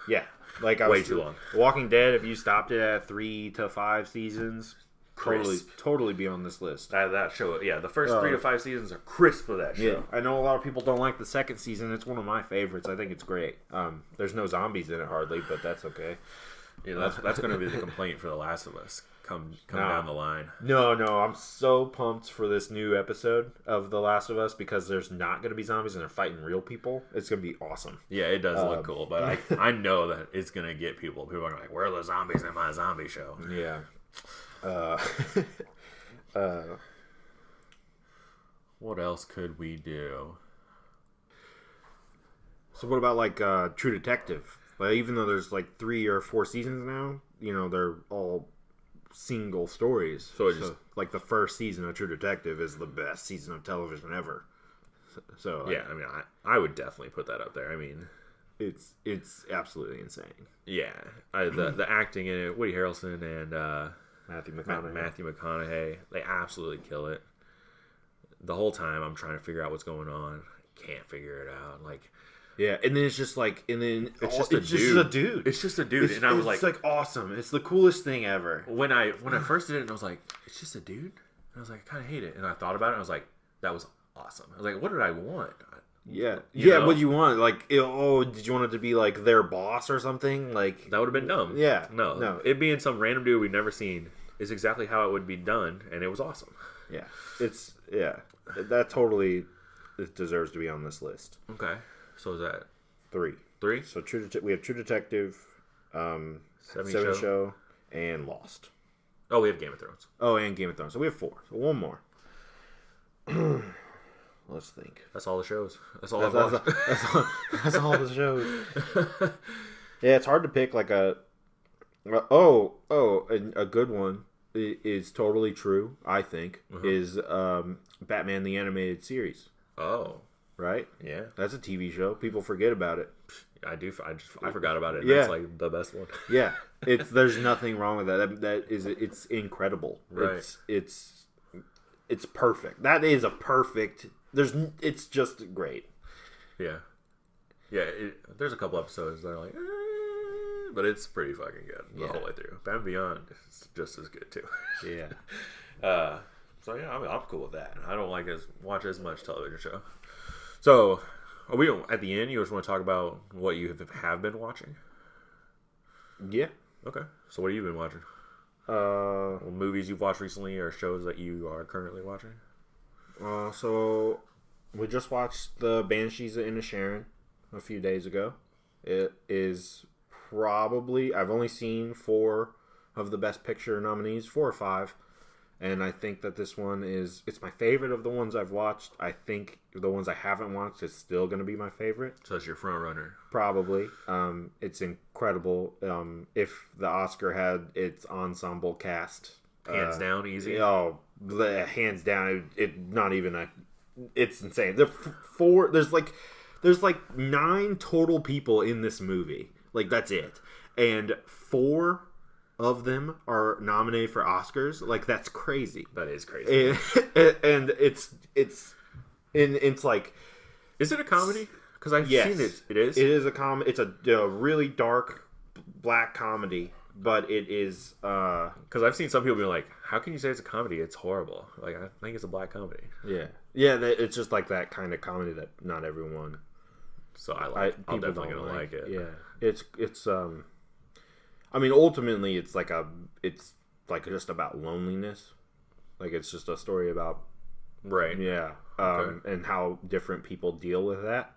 Yeah. Like way too long. The Walking Dead, if you stopped it at 3 to 5 seasons, crisp. totally be on this list. That show, yeah, the first 3 to 5 seasons are crisp of that show. Yeah, I know a lot of people don't like the second season. It's one of my favorites. I think it's great. There's no zombies in it hardly, but that's okay. Yeah, that's going to be the complaint for The Last of Us. Come down the line. No, I'm so pumped for this new episode of The Last of Us because there's not going to be zombies and they're fighting real people. It's going to be awesome. Yeah, it does look cool, but I know that it's going to get people. People are like, where are the zombies in my zombie show? Yeah. What else could we do? So what about like True Detective? Like, even though there's like 3 or 4 seasons now, they're all single stories. So like the first season of True Detective is the best season of television ever. So yeah, I mean, I would definitely put that up there. I mean, it's absolutely insane. Yeah, the acting in it, Woody Harrelson and Matthew McConaughey, they absolutely kill it. The whole time I'm trying to figure out what's going on, can't figure it out. Like. Yeah, and then it's just like, it's just a dude. It's just a dude, and I was like, it's like awesome. It's the coolest thing ever. When I first did it, and I was like, it's just a dude. And I was like, I kind of hate it. And I thought about it, and I was like, that was awesome. I was like, what did I want? Yeah, You know? What do you want? Like, did you want it to be like their boss or something? Like that would have been dumb. Yeah, no. It being some random dude we've never seen is exactly how it would be done, and it was awesome. Yeah, that totally deserves to be on this list. Okay, so is that 3? So we have True Detective, 70 Show, and Lost. Oh, we have Game of Thrones. Oh, and Game of Thrones. So we have 4. So one more. Let's think. That's all the shows. That's all I've watched. That's all the shows. Yeah, it's hard to pick like a good one is totally true, I think, is Batman the Animated Series. Oh. Right? Yeah. That's a TV show. People forget about it. I do. I forgot about it. Yeah. That's like the best one. Yeah. There's nothing wrong with that. It's incredible. Right. It's perfect. That is a perfect. It's just great. Yeah. Yeah. There's a couple episodes that are like, but it's pretty fucking good the Yeah. whole way through. Batman Beyond is just as good too. Yeah. So yeah, I'm cool with that. I don't watch as much television show. So, are we at the end? You just want to talk about what you have been watching? Yeah. Okay. So what have you been watching? Uh, Movies you've watched recently, or shows that you are currently watching? so we just watched the Banshees of Inisherin a few days ago. It is probably, I've only seen 4 of the Best Picture nominees, 4 or 5. And I think that this one it's my favorite of the ones I've watched. I think the ones I haven't watched is still going to be my favorite. So that's your front runner. Probably. It's incredible. If the Oscar had its ensemble cast. Hands down, easy. Oh, hands down. It's insane. There's like 9 total people in this movie. Like, that's it. And 4 of them are nominated for Oscars. Like, that's crazy. That is crazy. And it's like, Is it a comedy? Because I've seen it. It is? It is a comedy. It's a really dark black comedy, but it is... Because I've seen some people be like, how can you say it's a comedy? It's horrible. Like, I think it's a black comedy. Yeah. Yeah, it's just like that kind of comedy that not everyone... So I'm definitely going to like it. Yeah. It's I mean, ultimately, it's like just about loneliness. Like, it's just a story about... Right. Yeah. Okay. And how different people deal with that.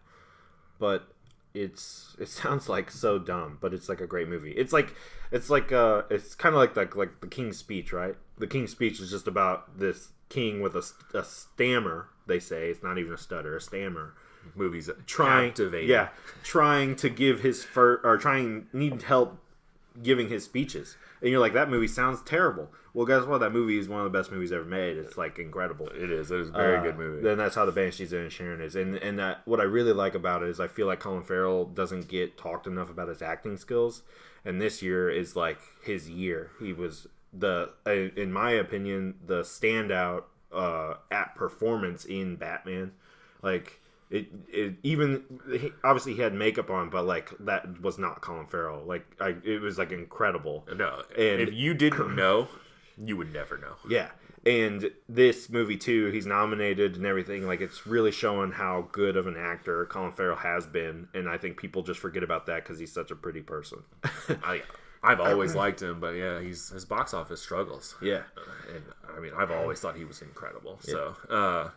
But it sounds like so dumb, but it's like a great movie. It's kind of like the King's Speech, right? The King's Speech is just about this king with a stammer. They say it's not even a stutter, a stammer. Movies Trying to give need help giving his speeches, and you're like, that movie sounds terrible. Well, guess what? That movie is one of the best movies ever made. It's like incredible. It is a very good movie. Then that's how the Banshees of Inisherin is, and that what I really like about it is I feel like Colin Farrell doesn't get talked enough about his acting skills, and this year is like his year. He was in my opinion, the standout at performance in Batman. Like, obviously he had makeup on, but like, that was not Colin Farrell. Like, it was like incredible. No, and if you didn't know, you would never know. Yeah, and this movie too, he's nominated and everything. Like, it's really showing how good of an actor Colin Farrell has been, and I think people just forget about that because he's such a pretty person. I've always liked him, but yeah, his box office struggles. Yeah, and I mean, I've always thought he was incredible. Yeah. So,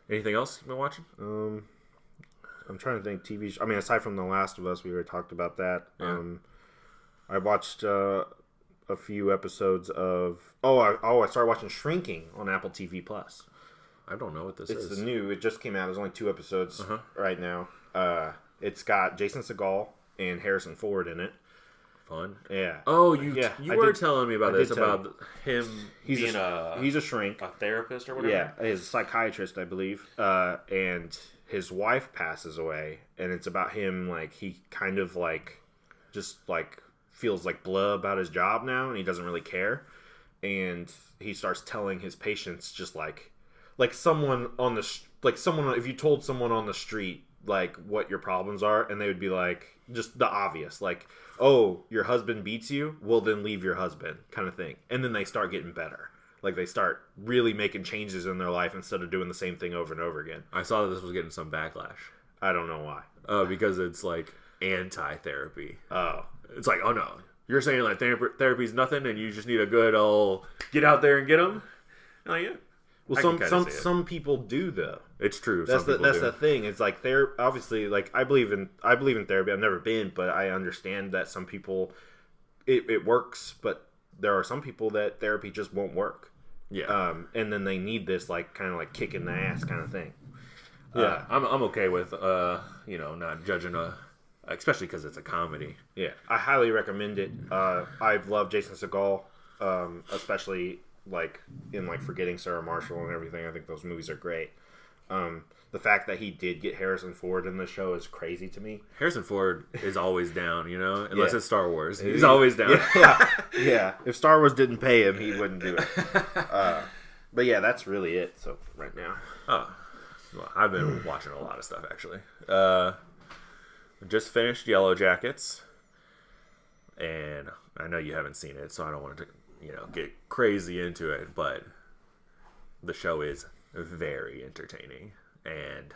anything else you've been watching? I'm trying to think TV. I mean, aside from The Last of Us, we already talked about that. Yeah. I watched a few episodes of. I started watching Shrinking on Apple TV Plus. I don't know what this is. It's new. It just came out. There's only 2 episodes right now. It's got Jason Segel and Harrison Ford in it. Fun. Yeah. Oh, you were did, telling me about this, about him he's being he's a shrink. A therapist or whatever? Yeah, he's a psychiatrist, I believe. And his wife passes away, and it's about him, like, he kind of, like, just, like, feels like blah about his job now, and he doesn't really care. And he starts telling his patients just, like someone if you told someone on the street, like, what your problems are, and they would be like, just the obvious, like, oh, your husband beats you? Well, then leave your husband, kind of thing. And then they start getting better. Like, they start really making changes in their life instead of doing the same thing over and over again. I saw that this was getting some backlash. I don't know why. Because it's, like, anti-therapy. Oh. It's like, oh, no. You're saying, like, therapy's nothing and you just need a good old get out there and get them? Oh, yeah. Well, some people do, though. It's true. That's the thing. It's like, obviously, like, I believe in therapy. I've never been, but I understand that some people it works, but there are some people that therapy just won't work. Yeah. And then they need this, like, kind of like kick in the ass kind of thing. Yeah. I'm okay with not judging especially because it's a comedy. Yeah. I highly recommend it. I've loved Jason Segel, especially like in like Forgetting Sarah Marshall and everything. I think those movies are great. The fact that he did get Harrison Ford in the show is crazy to me. Harrison Ford is always down, unless it's Star Wars. He's Yeah. always down. Yeah. If Star Wars didn't pay him, he wouldn't do it. But yeah, that's really it. So right now, Well, I've been watching a lot of stuff actually. Just finished Yellow Jackets. and I know you haven't seen it, so I don't want to, get crazy into it, but the show is very entertaining, and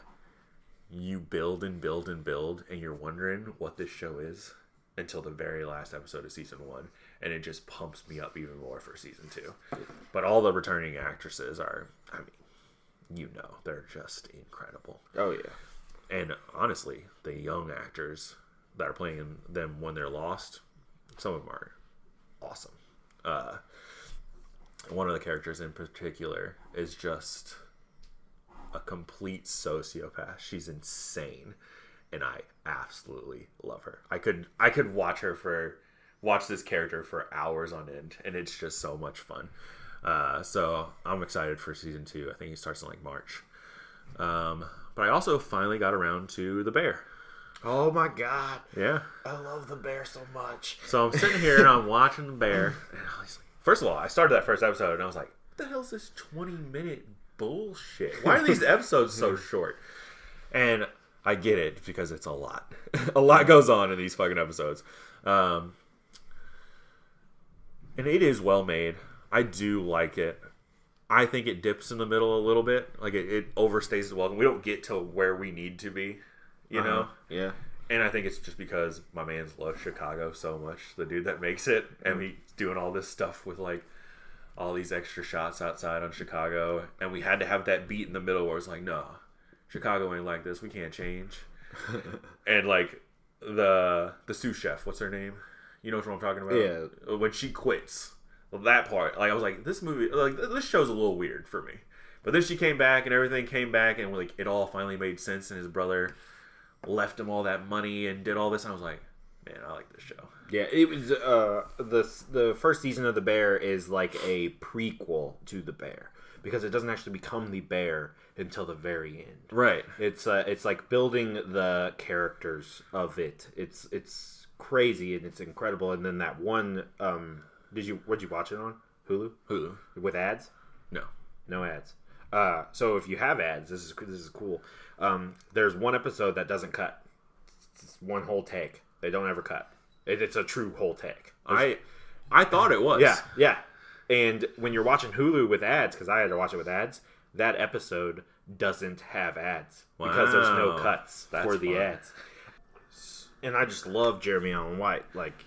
you build and build and build, and you're wondering what this show is until the very last episode of season 1, and it just pumps me up even more for season 2. But all the returning actresses are, they're just incredible. Oh, yeah. And honestly, the young actors that are playing them when they're lost, some of them are awesome. One of the characters in particular is just a complete sociopath. She's insane, and I absolutely love her. I could watch this character for hours on end, and it's just so much fun. So I'm excited for season 2. I think it starts in like March. But I also finally got around to The Bear. Oh my god. Yeah. I love The Bear so much. So I'm sitting here and I'm watching The Bear. And first of all, I started that first episode and I was like, what the hell is this 20-minute bullshit? Why are these episodes so short? And I get it because it's a lot. A lot goes on in these fucking episodes. And it is well made. I do like it. I think it dips in the middle a little bit. Like it overstays its welcome. We don't get to where we need to be, you know? Yeah. And I think it's just because my man's loves Chicago so much. The dude that makes it. And he's doing all this stuff with like all these extra shots outside on Chicago. And we had to have that beat in the middle where it's like, no, Chicago ain't like this. We can't change. And like the sous chef, what's her name? You know what I'm talking about? Yeah. When she quits. That part, like I was like, this movie, like this show's a little weird for me. But then she came back, and everything came back, and like it all finally made sense. And his brother left him all that money and did all this. And I was like, man, I like this show. Yeah, it was the first season of The Bear is like a prequel to The Bear because it doesn't actually become The Bear until the very end. Right. It's like building the characters of it. It's crazy and it's incredible. And then that one. What'd you watch it on? Hulu? Hulu. With ads? No ads. So if you have ads, this is cool. There's one episode that doesn't cut. It's one whole take. They don't ever cut. It's a true whole take. I thought it was. Yeah. And when you're watching Hulu with ads, because I had to watch it with ads, that episode doesn't have ads because there's no cuts for the ads. And I just love Jeremy Allen White. Like,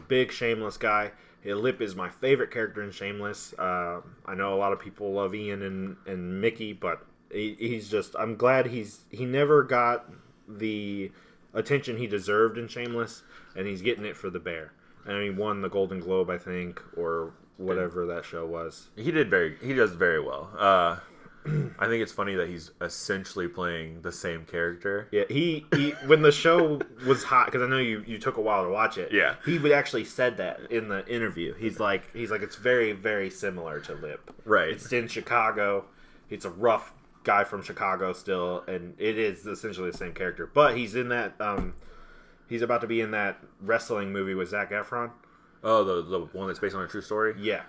big Shameless guy. Lip is my favorite character in Shameless. I know a lot of people love Ian and Mickey, but he's just... I'm glad he never got the attention he deserved in Shameless, and he's getting it for The Bear. And he won the Golden Globe, I think, or whatever that show was. He does very well. I think it's funny that he's essentially playing the same character. Yeah, he when the show was hot, because I know you took a while to watch it. Yeah, he would actually said that in the interview. He's like it's very, very similar to Lip. Right. It's in Chicago. It's a rough guy from Chicago still, and it is essentially the same character. But he's in that. He's about to be in that wrestling movie with Zac Efron. Oh, the one that's based on a true story. Yeah.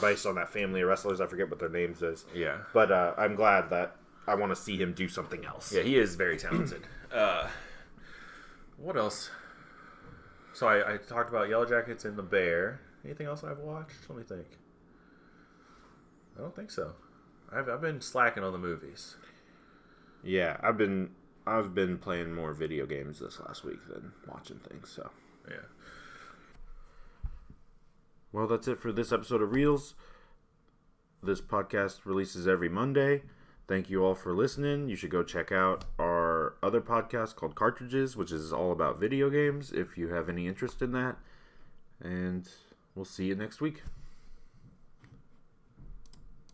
Based on that family of wrestlers. I forget what their names is. Yeah. But I'm glad that I want to see him do something else. Yeah, he is very talented. What else? So I talked about Yellow Jackets and The Bear. Anything else I've watched? Let me think. I don't think so. I've been slacking on the movies. Yeah, I've been playing more video games this last week than watching things, so. Yeah. Well, that's it for this episode of Reels. This podcast releases every Monday. Thank you all for listening. You should go check out our other podcast called Cartridges, which is all about video games, if you have any interest in that. And we'll see you next week.